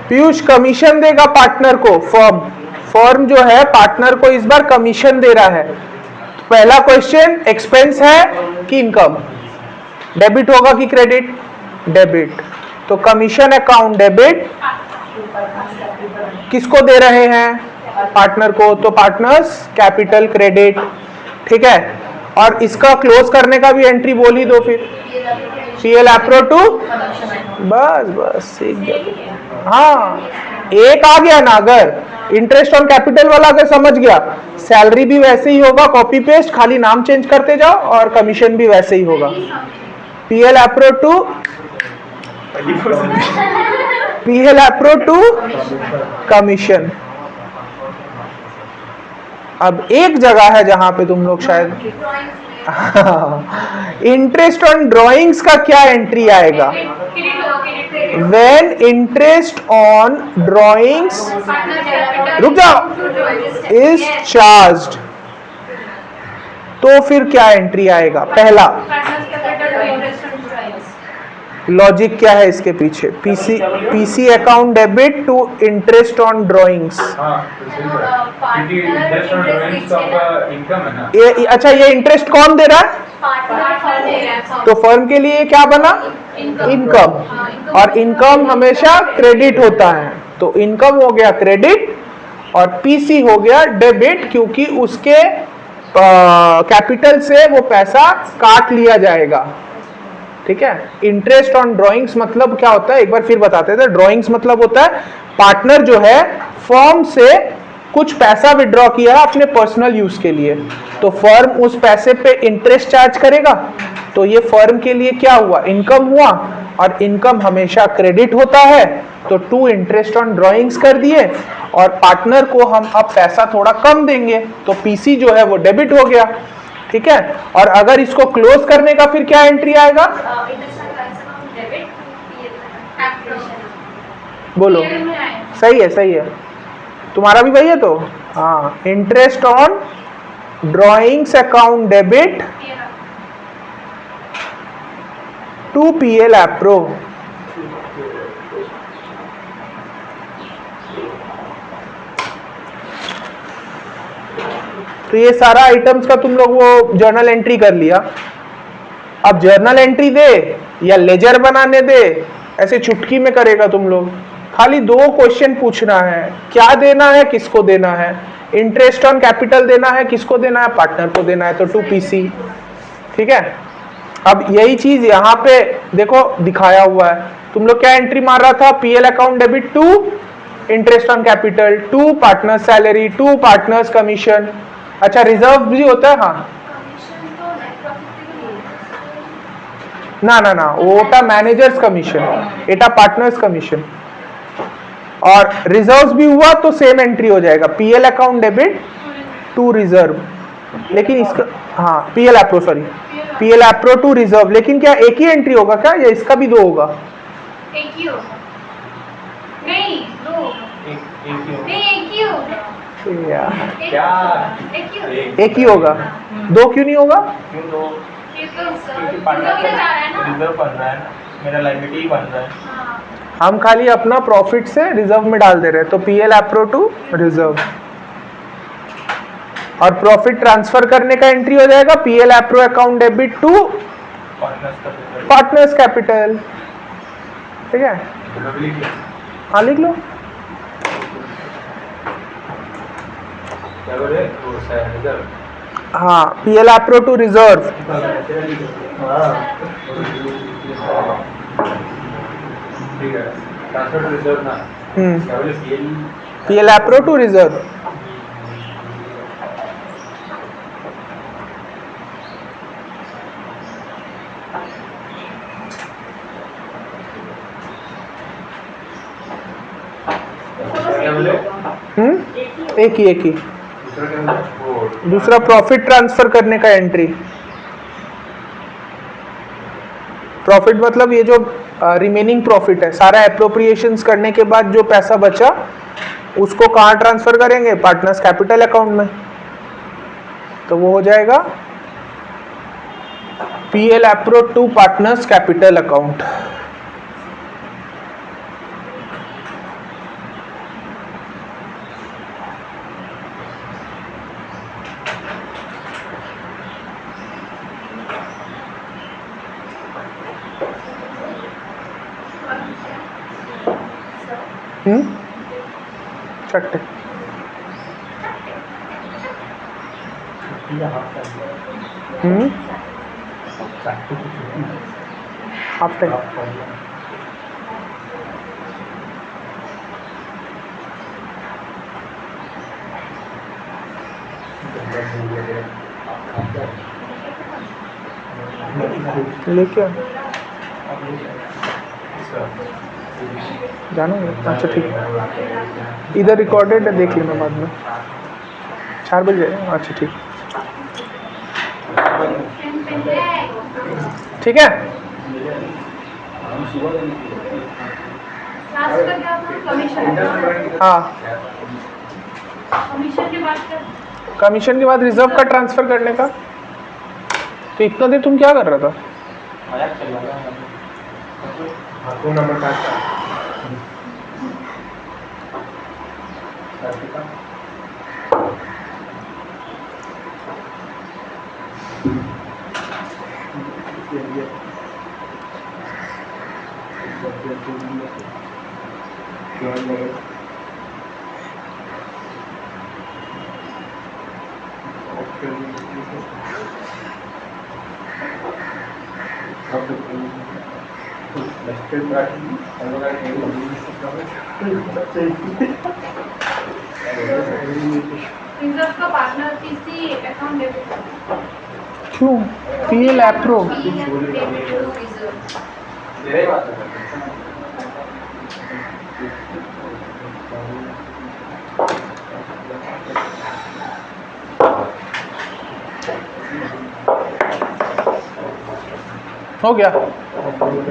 पीयूष कमीशन देगा पार्टनर को। फर्म जो है पार्टनर को इस बार कमीशन दे रहा है। तो पहला क्वेश्चन, एक्सपेंस है कि इनकम? डेबिट होगा कि क्रेडिट? डेबिट। तो कमीशन अकाउंट डेबिट किसको दे रहे हैं? पार्टनर को। तो पार्टनर्स कैपिटल क्रेडिट। ठीक है? और इसका क्लोज करने का भी एंट्री बोल ही दो फिर। पीएल एप्रो टू, बस बस सीख गए। हाँ, एक आ गया ना। अगर इंटरेस्ट ऑन कैपिटल वाला अगर समझ गया, सैलरी भी वैसे ही होगा, कॉपी पेस्ट, खाली नाम चेंज करते जाओ, और कमीशन भी वैसे ही होगा। PL appro to, PL appro to commission. अब एक जगह है जहां पे तुम लोग शायद इंटरेस्ट ऑन ड्रॉइंग्स का क्या एंट्री आएगा? व्हेन इंटरेस्ट ऑन ड्रॉइंग्स, रुक जाओ, इज चार्ज्ड। तो फिर क्या एंट्री आएगा? पहला लॉजिक क्या है इसके पीछे? PC account debit to interest on drawings. हाँ तो सही है, क्योंकि इंटरेस्ट ऑन ड्राइंग्स तो आपका इनकम है ना। ये अच्छा, ये इंटरेस्ट कौन दे रहा है? तो फर्म के लिए क्या बना? इनकम। और इनकम हमेशा क्रेडिट होता है, तो इनकम हो गया क्रेडिट और पीसी हो गया डेबिट, क्योंकि उसके कैपिटल से वो पैसा काट लिया जाएगा। ठीक है। इंटरेस्ट ऑन ड्रॉइंग्स मतलब क्या होता है, एक बार फिर बताते थे। ड्रॉइंग्स मतलब होता है पार्टनर जो है फर्म से कुछ पैसा विड्रॉ किया अपने पर्सनल यूज के लिए, तो फर्म उस पैसे पे इंटरेस्ट चार्ज करेगा, तो ये फर्म के लिए क्या हुआ? इनकम हुआ, और इनकम हमेशा क्रेडिट होता है, तो टू इंटरेस्ट ऑन ड्रॉइंग्स कर दिए, और पार्टनर को हम अब पैसा थोड़ा कम देंगे, तो पीसी जो है वो डेबिट हो गया। ठीक है। और अगर इसको क्लोज करने का फिर क्या एंट्री आएगा? बोलो। सही है, सही है, तुम्हारा भी वही है तो। हाँ, interest on drawings account debit to PL appro. तो ये सारा आइटम्स का तुम लोग वो जर्नल एंट्री कर लिया। अब जर्नल एंट्री दे या लेजर बनाने दे, ऐसे चुटकी में करेगा तुम लोग। खाली दो क्वेश्चन पूछना है, क्या देना है, किसको देना है। इंटरेस्ट ऑन कैपिटल देना है, किसको देना है? पार्टनर को देना है, तो टू पीसी। ठीक है। अब यही चीज यहाँ पे देखो दिखाया हुआ है। तुम लोग क्या एंट्री मार रहा था? PL account debit to interest on capital, to partner salary, to partners commission. अच्छा, रिजर्व भी होता है। हाँ, ना ना ना, ওটা मैनेजर्स कमीशन, एटा पार्टनर्स कमीशन। और रिजर्व्स भी हुआ तो सेम एंट्री हो जाएगा, PL account debit to reserve. लेकिन इसका, हाँ, PL appro, sorry, PL appro to reserve. लेकिन क्या एक ही एंट्री होगा क्या, या इसका भी दो होगा? एक ही होगा। नहीं, दो होगा। नहीं, एक ही होगा। क्या? एक ही होगा, दो क्यों नहीं होगा? क्यों दो? ये तो क्योंकि रिजर्व पार्टनर में जा रहा है ना। रिजर्व बन रहा है ना, मेरा लायबिलिटी बन रहा है। हाँ। हम खाली अपना प्रॉफिट से रिजर्व में डाल दे रहे हैं, तो पीएल एप्रो टू रिजर्व। और प्रॉफिट ट्रांसफर करने का एंट्री हो जाएगा PL appro account debit to partners capital. ठीक है। हाँ, लिख लो। क्या बोले? वो रिजर्व। हाँ, पीएल एप्रो टू रिजर्व। ठीक है, ट्रांसफर टू रिजर्व ना। क्या बोले? PL appro to reserve. क्या बोले? एक ही दूसरा क्या बोले? वो दूसरा प्रॉफिट ट्रांसफर करने का एंट्री। प्रॉफिट मतलब ये जो रिमेनिंग प्रॉफिट है, सारा एप्रोप्रिएशंस करने के बाद जो पैसा बचा उसको कहाँ ट्रांसफर करेंगे? पार्टनर्स कैपिटल अकाउंट में। तो वो हो जाएगा PL appro to partners capital account. चट्टे हाफ टाइम। लेके आ। जानो? अच्छा ठीक है, इधर रिकॉर्डेड है, देख लेना बाद में। 4 बजे। अच्छा ठीक, ठीक है। लास्ट का क्या था? कमीशन। हाँ, कमीशन के बाद क्या? कमीशन के बाद रिजर्व का ट्रांसफर करने का। तो इतना देर तुम क्या कर रहा था? मजाक चल रहा है। अकाउंट नंबर 5 का रिजर्व का पार्टनर किसी अकाउंट डेबिट क्यों? PL approve. यही बात है। हो गया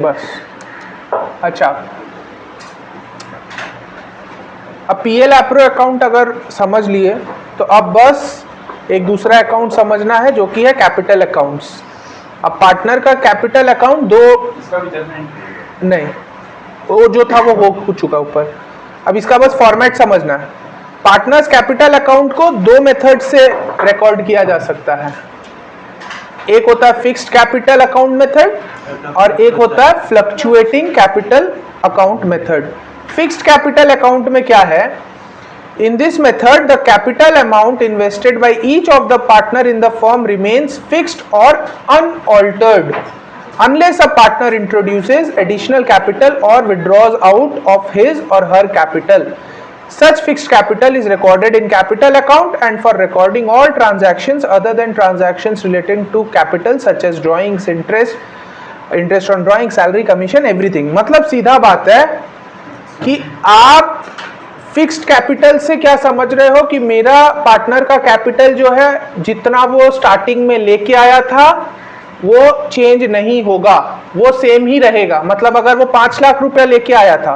बस। अच्छा, अब PL अप्रूव अकाउंट अगर समझ लिए तो अब बस एक दूसरा अकाउंट समझना है जो कि है कैपिटल अकाउंट्स। अब पार्टनर का कैपिटल अकाउंट दो, इसका भी जजमेंट नहीं वो जो था वो हो चुका ऊपर। अब इसका बस फॉर्मेट समझना है। पार्टनर्स कैपिटल अकाउंट को दो मेथड से रिकॉर्ड किया जा सकता है। एक होता है फिक्स्ड कैपिटल अकाउंट मेथड और एक होता है fluctuating capital account method. Fixed capital account में क्या है? In this method, the capital amount invested by each of the partner in the firm remains fixed or unaltered unless a partner introduces additional capital or withdraws out of his or her capital. Such fixed capital is recorded in capital account and for recording all transactions other than transactions relating to capital such as drawings, interest on drawing, salary, commission, everything. मतलब सीधा बात है कि आप फिक्स्ड कैपिटल से क्या समझ रहे हो कि मेरा पार्टनर का कैपिटल जो है जितना वो स्टार्टिंग में लेके आया था वो चेंज नहीं होगा, वो सेम ही रहेगा। मतलब अगर वो 5 लाख रुपया लेके आया था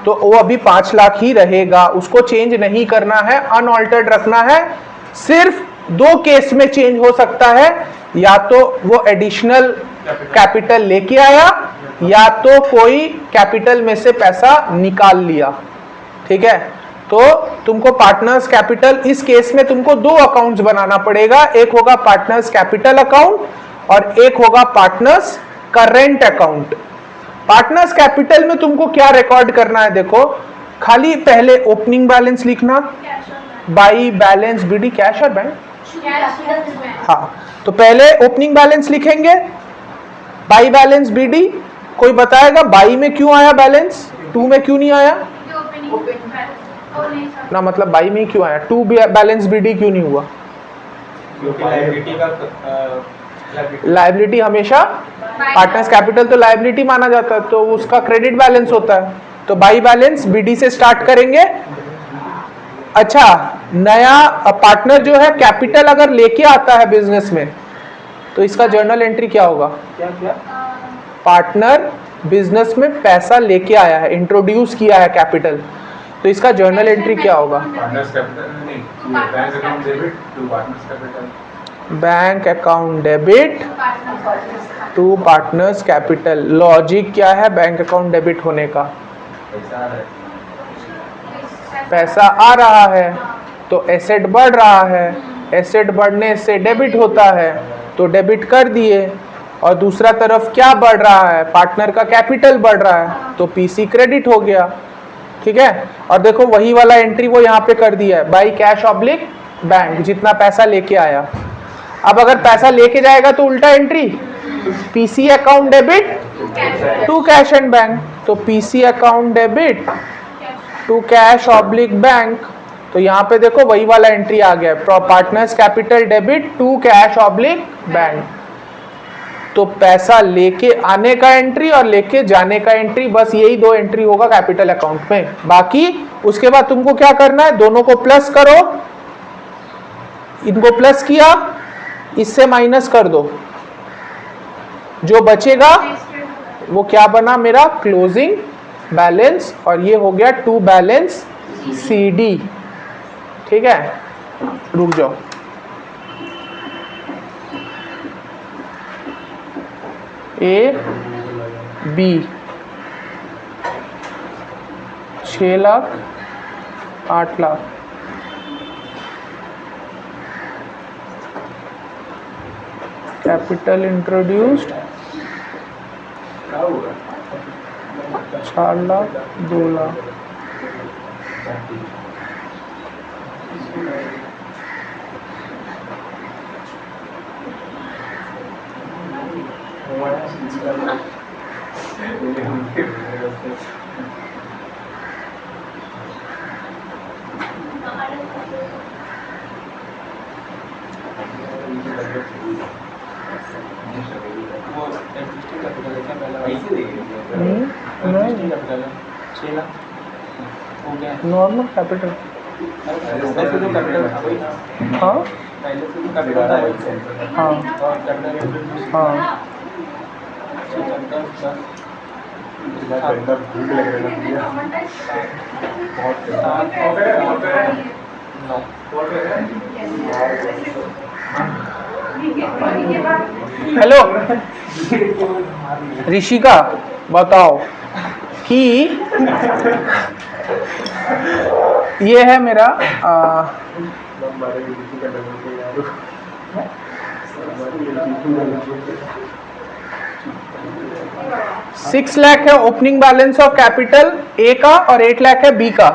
तो वो अभी 5 लाख ही रहेगा, उसको चेंज नहीं करना है, अनऑल्टर्ड रखना है। सिर्फ दो केस में चेंज हो सकता है, या तो वो एडिशनल कैपिटल लेके आया या तो कोई कैपिटल में से पैसा निकाल लिया। ठीक है, तो तुमको पार्टनर्स कैपिटल, इस केस में तुमको दो अकाउंट्स बनाना पड़ेगा। एक होगा पार्टनर्स कैपिटल अकाउंट और एक होगा partners current account. Partners capital में तुमको क्या रिकॉर्ड करना है? देखो, खाली पहले ओपनिंग बैलेंस लिखना, बाई बैलेंस बीडी, कैश और बैंक। हाँ, तो पहले ओपनिंग बैलेंस लिखेंगे, बाई बैलेंस बीडी। कोई बताएगा बाई में क्यों आया बैलेंस, टू में क्यों नहीं आया? ना मतलब बाई में क्यों आया, टू बैलेंस बीडी क्यों नहीं हुआ? लायबिलिटी हमेशा पार्टनर्स कैपिटल तो लायबिलिटी माना जाता है, तो उसका क्रेडिट बैलेंस होता है। तो बाई बैलेंस बीडी से स्टार्ट करेंगे। अच्छा, नया पार्टनर जो है कैपिटल अगर लेके आता है बिजनेस में तो इसका जर्नल एंट्री क्या होगा? क्या क्या पार्टनर बिजनेस में पैसा लेके आया है, इंट्रोड्यूस किया है कैपिटल, तो इसका जर्नल एंट्री क्या होगा? पार्टनर्स कैपिटल नहीं, bank account debit to partners capital. Bank account debit to partners capital. Logic क्या है बैंक अकाउंट डेबिट होने का? पैसा आ रहा है तो एसेट बढ़ रहा है, एसेट बढ़ने से डेबिट होता है तो डेबिट कर दिए। और दूसरा तरफ क्या बढ़ रहा है? पार्टनर का कैपिटल बढ़ रहा है तो पीसी क्रेडिट हो गया। ठीक है, और देखो वही वाला एंट्री वो यहाँ पे कर दिया है, बाई कैश ऑब्लिक बैंक, जितना पैसा लेके आया। अब अगर पैसा लेके जाएगा तो उल्टा entry, PC account debit to cash and bank, तो PC account debit to cash oblique bank. तो यहाँ पे देखो वही वाला एंट्री आ गया, partners capital debit to cash oblique bank. तो पैसा लेके आने का एंट्री और लेके जाने का एंट्री, बस यही दो एंट्री होगा कैपिटल अकाउंट में। बाकी उसके बाद तुमको क्या करना है, दोनों को प्लस करो, इनको प्लस किया, इससे माइनस कर दो, जो बचेगा वो क्या बना मेरा? क्लोजिंग बैलेंस, और ये हो गया टू बैलेंस सीडी। ठीक है, रुक जाओ। A B 6 lakh 8 lakh. Capital introduced 4 lakh 2 lakh. वो एग्जिस्टिंग कैपिटल है क्या पहला? नहीं, 6 लाख हो गया। Normal capital. ऐसे जो कैपिटल था वही ना, हाँ पहले से जो कैपिटल था वही से। हाँ और कैपिटल इंट्रोड्यूस हाँ भूख लग रहा है। हेलो ऋषिका, बताओ कि ये है मेरा 6 लाख है opening balance of capital A का और 8 लाख है बी का।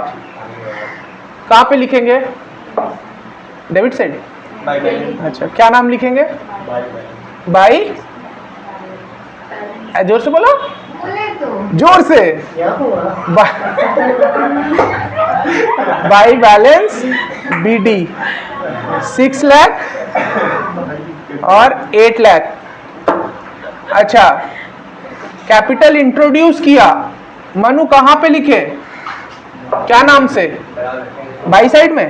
कहाँ पे लिखेंगे? Debit side. अच्छा, क्या नाम लिखेंगे? बाई, जोर से बोलो, बोले तो जोर से। बाई बैलेंस बीडी 6 लाख और 8 लाख। अच्छा, कैपिटल इंट्रोड्यूस किया, मनु कहाँ पे लिखे? क्या नाम से? बाई साइड में।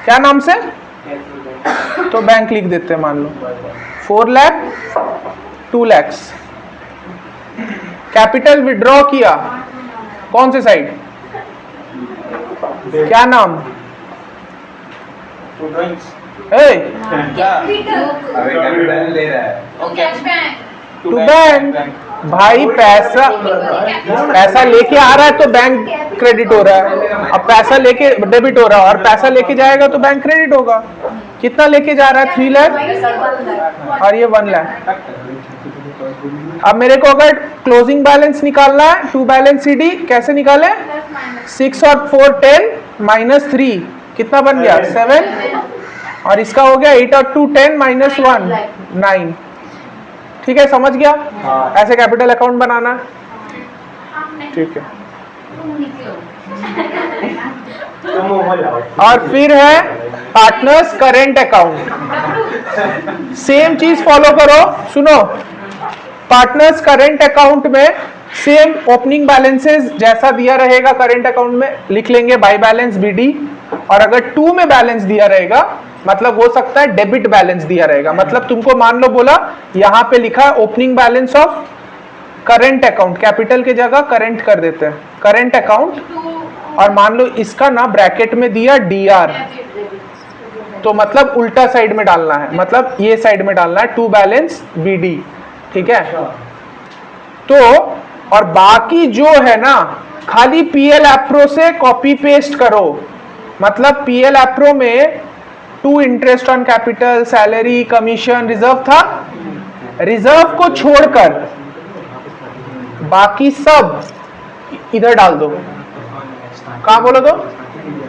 क्या नाम से? तो बैंक लिख देते हैं, मान लो 4 लाख 2 लाख। कैपिटल विड्रॉ किया, कौन से साइड? क्या नाम? ए कैपिटल ले रहा है। Cash bank to bank. भाई पैसा लेके आ रहा है तो बैंक क्रेडिट हो रहा है, अब पैसा लेके डेबिट हो रहा है और पैसा लेके जाएगा तो बैंक क्रेडिट होगा। कितना लेके जा रहा है? 3 लाख और ये 1 लाख। अब मेरे को अगर क्लोजिंग बैलेंस निकालना है, टू बैलेंस सीडी कैसे निकाले? 6 और 4 10 माइनस 3 कितना बन गया? 7 और इसका हो गया 8 और 2 10 माइनस 1 9। ठीक है, समझ गया? ऐसे कैपिटल अकाउंट बनाना है। ठीक है, और फिर है पार्टनर्स करेंट अकाउंट। सेम चीज फॉलो करो, सुनो। पार्टनर्स करेंट अकाउंट में सेम ओपनिंग बैलेंसेस जैसा दिया रहेगा करेंट अकाउंट में लिख लेंगे बाई बैलेंस बीडी। और अगर 2 में बैलेंस दिया रहेगा, मतलब हो सकता है डेबिट बैलेंस दिया रहेगा, मतलब तुमको मान लो बोला यहां पे लिखा है opening balance of current account, capital की जगह करंट कर देते हैं करंट अकाउंट, और मान लो इसका ना ब्रैकेट में दिया डीआर, तो मतलब उल्टा साइड में डालना है, मतलब ये साइड में डालना है टू बैलेंस बीडी। ठीक है, तो और बाकी जो है ना खाली पीएल एप्रो से कॉपी पेस्ट करो। मतलब पीएल एप्रो में 2 interest on capital, salary, commission, reserve था, रिजर्व को छोड़कर बाकी सब इधर डाल दो। कहाँ बोलो तो?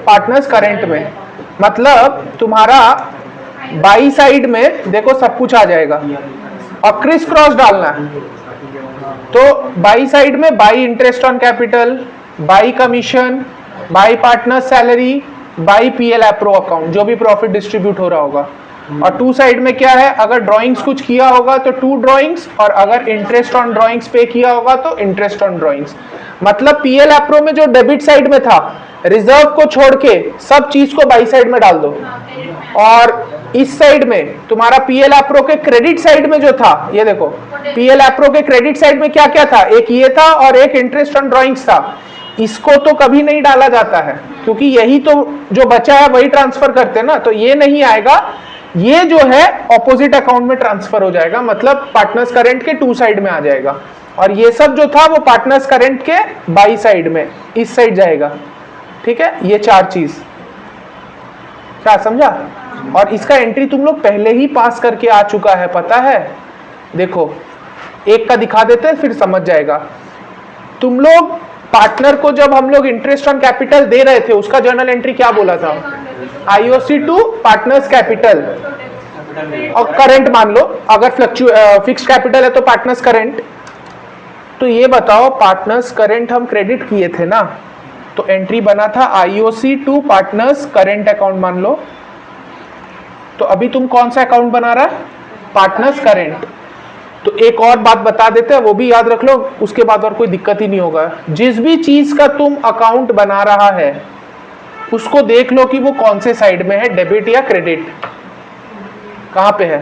पार्टनर्स करेंट में। मतलब तुम्हारा बाई साइड में देखो सब कुछ आ जाएगा और क्रिस क्रॉस डालना है। तो बाई साइड में by interest on capital, by commission, by partner salary, by PL appro account जो भी प्रॉफिट डिस्ट्रीब्यूट हो रहा होगा। और 2 साइड में क्या है, अगर ड्राइंग्स कुछ किया होगा तो 2 ड्राइंग्स, और अगर इंटरेस्ट ऑन ड्राइंग्स पे किया होगा तो इंटरेस्ट ऑन ड्राइंग्स। मतलब पीएल एप्रो में जो डेबिट साइड में था, रिजर्व को छोड़ के सब चीज को बाई साइड में डाल दो। और इस साइड में तुम्हारा पीएल एप्रो के क्रेडिट साइड में जो था, ये देखो पीएल एप्रो के क्रेडिट साइड में क्या क्या था, एक ये था और एक इंटरेस्ट ऑन ड्राइंग्स था। इसको तो कभी नहीं डाला जाता है क्योंकि यही तो जो बचा है वही ट्रांसफर करते हैं ना, तो ये नहीं आएगा। ये जो है ऑपोजिट अकाउंट में ट्रांसफर हो जाएगा, मतलब पार्टनर्स करंट के टू साइड में आ जाएगा, और ये सब जो था वो पार्टनर्स करंट के बाई साइड में इस साइड जाएगा। ठीक है, ये चार चीज क्या समझा? और इसका एंट्री तुम लोग पहले ही पास करके आ चुका है, पता है। देखो एक का दिखा देते हैं फिर समझ जाएगा। तुम लोग पार्टनर को जब हम लोग इंटरेस्ट ऑन कैपिटल दे रहे थे उसका जर्नल एंट्री क्या बोला था? आईओसी टू पार्टनर्स कैपिटल और करंट मान लो, अगर फिक्स्ड कैपिटल है तो पार्टनर्स करंट। तो ये बताओ पार्टनर्स करंट हम क्रेडिट किए थे ना, तो एंट्री बना था IOC to partners current account मान लो। तो अभी तुम कौन सा अकाउंट बना रहा है? Partners current. तो एक और बात बता देते हैं, वो भी याद रख लो, उसके बाद और कोई दिक्कत ही नहीं होगा। जिस भी चीज का तुम अकाउंट बना रहा है उसको देख लो कि वो कौन से साइड में है, डेबिट या क्रेडिट। कहाँ पे है?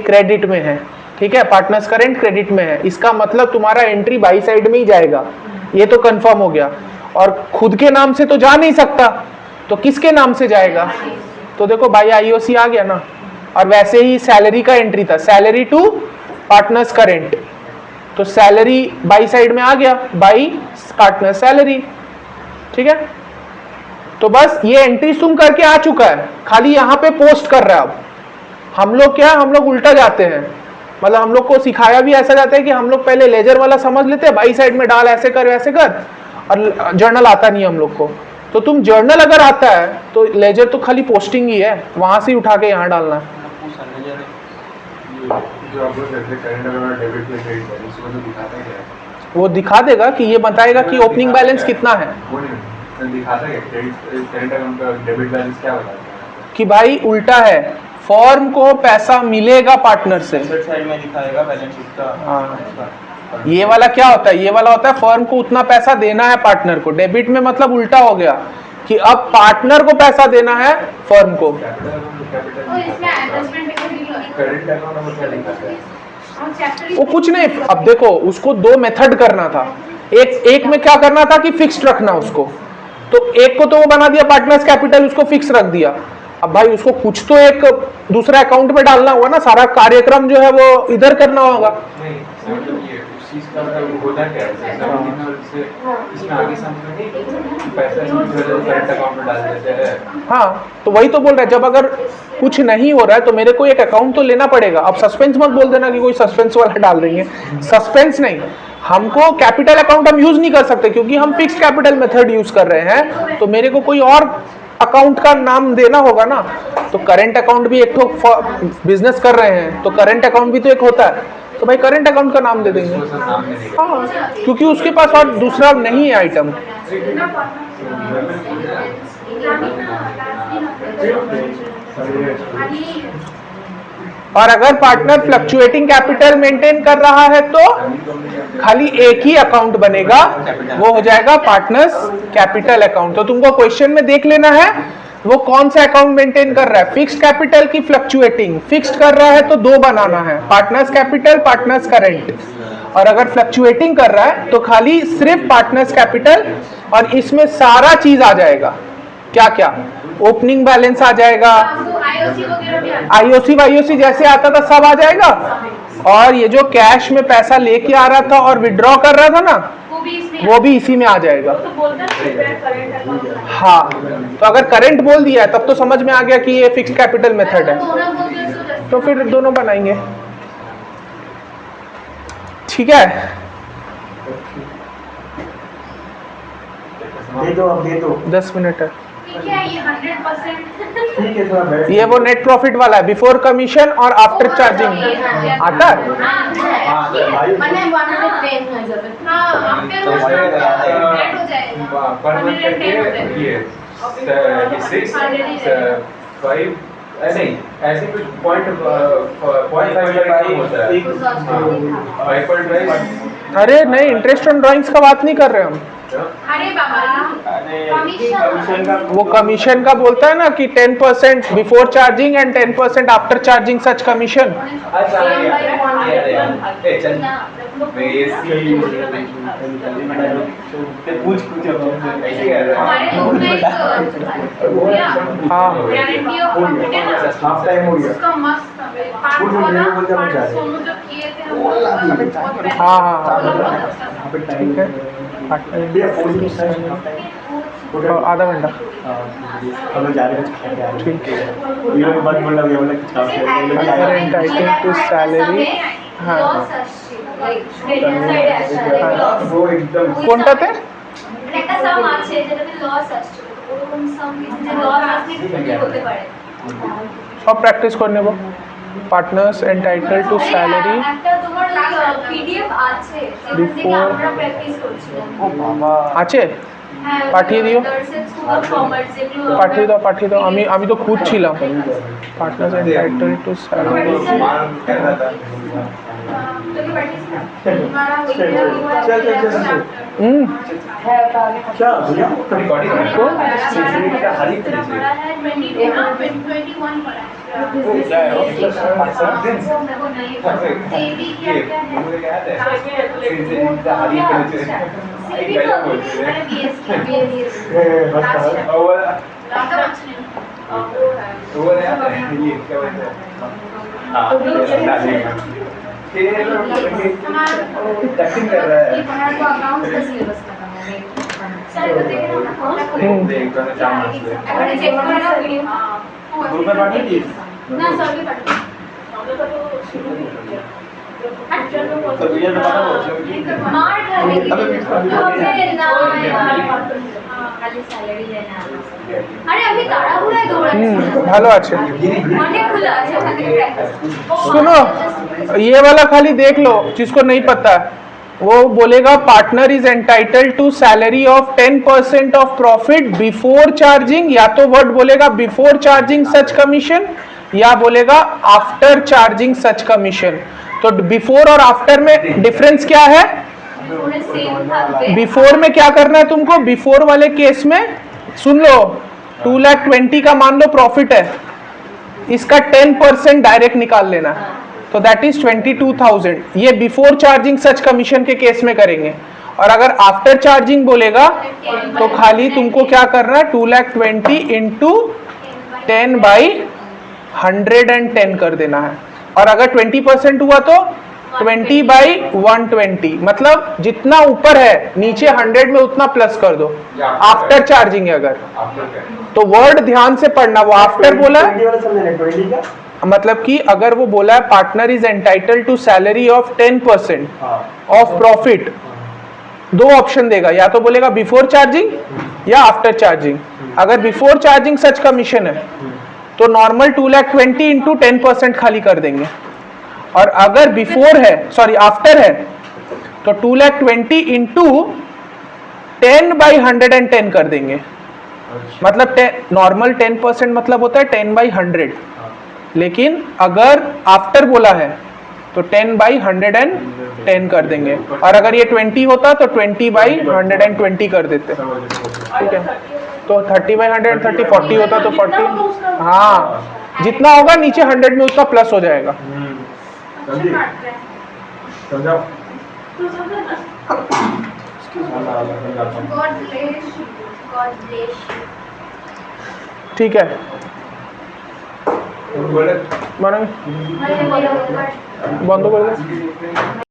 क्रेडिट में है। ठीक है, पार्टनर्स करंट क्रेडिट में है, इसका मतलब तुम्हारा एंट्री बाई साइड में ही जाएगा, ये तो कंफर्म हो गया। और खुद के नाम से तो जा नहीं सकता, तो किसके नाम से जाएगा? तो देखो बाई आईओसी आ गया ना। और वैसे ही सैलरी का एंट्री था, सैलरी टू पार्टनर्स करंट, तो सैलरी बाई साइड में आ गया, बाई पार्टनर सैलरी। ठीक है, तो बस ये एंट्री तुम करके आ चुका है, खाली यहाँ पे पोस्ट कर रहा है। अब हम लोग क्या, हम लोग उल्टा जाते हैं, मतलब हम लोग को सिखाया भी ऐसा जाता है कि हम लोग पहले लेजर वाला समझ लेते हैं, बाई साइड में डाल ऐसे कर वैसे कर, और जर्नल आता नहीं हम लोग को। तो तुम जर्नल अगर आता है तो लेजर तो खाली पोस्टिंग ही है, वहां से ही उठा के यहाँ डालना है। जो आप लोग करते करंट अकाउंट डेबिट में क्रेडिट है, उसको तो दिखाता क्या है? वो दिखा देगा कि ये बताएगा कि ओपनिंग बैलेंस कितना है, वो नहीं दिखाता क्या? क्रेडिट करंट अकाउंट का डेबिट बैलेंस क्या बताता है? कि भाई उल्टा है, फॉर्म को पैसा मिलेगा पार्टनर से। साइड में दिखाएगा बैलेंस शीट का। हाँ, ये वाला क्या होता है? ये वाला होता है फर्म को उतना पैसा देना है पार्टनर को। डेबिट में मतलब उल्टा हो गया कि अब पार्टनर को पैसा देना है फर्म को। और इसमें एडजस्टमेंट करंट अकाउंट में क्या दिखाता है? वो कुछ नहीं, अब देखो उसको दो मेथड करना था। एक में क्या करना था कि फिक्स्ड रखना उसको, तो एक को तो वो बना दिया पार्टनर्स कैपिटल, उसको फिक्स रख दिया। अब भाई उसको कुछ तो एक दूसरा अकाउंट में डालना होगा ना, सारा कार्यक्रम जो है वो इधर करना होगा। नहीं, ये उस चीज का मतलब होता क्या है? इसमें आगे समझ पैसा करंट अकाउंट में डाल देते हैं। हाँ, तो वही तो बोल रहा है, जब अगर कुछ नहीं हो रहा है तो मेरे को एक अकाउंट तो लेना पड़ेगा। अब सस्पेंस मत बोल देना कि कोई सस्पेंस वाला डाल रही है, सस्पेंस नहीं। हमको कैपिटल अकाउंट हम यूज नहीं कर सकते क्योंकि हम फिक्स्ड कैपिटल मेथड यूज कर रहे हैं, तो मेरे को कोई और अकाउंट का नाम देना होगा ना। तो करंट अकाउंट भी एक तो बिजनेस कर रहे हैं तो करंट अकाउंट भी तो एक होता है, तो भाई करंट अकाउंट का नाम दे देंगे। हाँ, क्योंकि उसके पास और दूसरा नहीं है आइटम। और अगर पार्टनर फ्लक्चुएटिंग कैपिटल मेंटेन कर रहा है तो खाली एक ही अकाउंट बनेगा, वो हो जाएगा पार्टनर्स कैपिटल अकाउंट। तो तुमको क्वेश्चन में देख लेना है वो कौन सा अकाउंट मेंटेन कर रहा है, फिक्स्ड कैपिटल की फ्लक्चुएटिंग। फिक्स्ड कर रहा है तो दो बनाना है, पार्टनर्स कैपिटल, पार्टनर्स करंट। और अगर फ्लक्चुएटिंग कर रहा है तो खाली सिर्फ पार्टनर्स कैपिटल, और इसमें सारा चीज आ जाएगा। क्या क्या? ओपनिंग बैलेंस आ जाएगा, आईओसी वाईओसी जैसे आता था सब आ जाएगा, और ये जो कैश में पैसा लेके आ रहा था और विड्रॉ कर रहा था ना, वो भी इसी में आ जाएगा। हाँ, तो अगर करंट बोल दिया है तब तो समझ में आ गया कि ये फिक्स्ड कैपिटल मेथड है, तो फिर दोनों बनाएंगे। ठीक है, दे दो, अब दे दो। 10 मिनट है। ठीक है, ये 100% ठीक है, थोड़ा बैठ। ये वो नेट प्रॉफिट वाला है, बिफोर कमीशन और आफ्टर चार्जिंग आता है। मैंने 110 है जब हाँ, आफ्टर वो ऐड हो जाएगा। पर मंथ करके ये 6 5 नहीं ऐसे कुछ पॉइंट 0.5 होता है। 5.5। अरे नहीं, इंटरेस्ट ऑन ड्राइंग्स का बात नहीं कर रहे हम। अरे बाबा, कमीशन का वो कमीशन का बोलता है ना कि 10% before charging and 10% after charging such commission. अच्छा, चल मैं ये पूछ ऐसे ही है हमारे ग्रुप में एक हाँ गारंटी ऑफ प्रॉफिट है ना, हाफ टाइम हो गया उसका मस्त था भाई। पार्ट वाला पार्ट सोनू जो किए थे हम बहुत पहले, हाँ, हाँ, वो लोग बहुत अच्छा था। ठीक है आधा घंटा हम लोग जा रहे हैं कुछ खा के आ रहे हैं। ठीक है ये लोग मत बोलना भैया बोला कुछ काम से ये लोग भी आए हैं। entitled to salary हाँ वो एकदम কোনটাতে একটা সাম আছে যেটাতে লস আসছে ওরকম সাম যে লস আসলে কি হতে পারে সব প্র্যাকটিস করে নেব পার্টনার্স এন্টাইটেল টু স্যালারি একটা তোমার পিডিএফ আছে যেখান থেকে Before- আমরা প্র্যাকটিস করছিলাম আছে হ্যাঁ পাঠিয়ে দিও। দর্শক স্কুল অফ কমার্স যেগুলো পাঠিয়ে দাও আমি তো খুঁজছিলাম পার্টনার্স এন্টাইটেল টু স্যালারি हमारा वही है, वो है चल, चल, चल, चल। chapter। क्या भैया रिकॉर्डिंग का हरी हमारा है 21 पड़ा है। क्या है वो? सीवी क्या क्या है? हरी सीवी तो मैंने बीएससी अच्छा लास्ट कुछ नहीं। वो है ये क्या बोलते हैं हाँ टैक्सिंग कर रहा है ये हमारा तो अकाउंट्स का सिलेबस लगा है चलो तो देखें ना देख तो चार मार्क्स ले अगर चेक करो ना वीडियो ग्रुप में बांट दी ना सभी पढ़ तो भैया तो बताओ मार खाने की अबे अबे ना यार खाली सैलरी लेना अरे अभी ताড়াহুড়ায় দৌড়াচ্ছি ভালো আছে অনেক খোলা আছে ওখান থেকে প্র্যাকটিস सुनो ये वाला खाली देख लो जिसको नहीं पता वो बोलेगा partner is entitled to salary of 10% of profit before charging या तो वर्ड बोलेगा बिफोर चार्जिंग सच कमीशन या बोलेगा आफ्टर चार्जिंग सच कमीशन तो बिफोर और आफ्टर में डिफरेंस क्या है पूरे सेम থাকবে बिफोर में क्या करना है तुमको बिफोर वाले केस में सुन लो 2,20,000 का मान लो प्रॉफिट है इसका 10% डायरेक्ट निकाल लेना तो दैट इज 22,000 ये बिफोर चार्जिंग सच कमीशन के केस में करेंगे और अगर आफ्टर चार्जिंग बोलेगा तो खाली तुमको क्या करना है 2,20,000 इंटू 10/110 कर देना है और अगर 20% हुआ तो 20/120 मतलब जितना ऊपर है नीचे 100 में उतना प्लस कर दो आफ्टर चार्जिंग है अगर आपको क्या तो वर्ड ध्यान से पढ़ना वो आफ्टर बोला है 20 वाला समझना 20 का मतलब कि अगर वो बोला है partner is entitled to salary of 10% हां ऑफ प्रॉफिट दो ऑप्शन देगा या तो बोलेगा बिफोर चार्जिंग या आफ्टर चार्जिंग अगर बिफोर चार्जिंग सच कमीशन है तो नॉर्मल 2,20,000 इंटू 10% खाली कर देंगे और अगर बिफोर है सॉरी आफ्टर है तो 2,20,000 इंटू 10/110 कर देंगे मतलब नॉर्मल 10% मतलब होता है 10/100 लेकिन अगर आफ्टर बोला है तो 10/110 कर देंगे और अगर ये 20 होता तो 20/120 कर देते ठीक है तो 30/130 40 होता तो 40 हाँ जितना होगा नीचे 100 में उतना प्लस हो जाएगा जल्दी समझाओ God bless you. God bless ठीक है बोले मानो মানে বলো बंद कर दो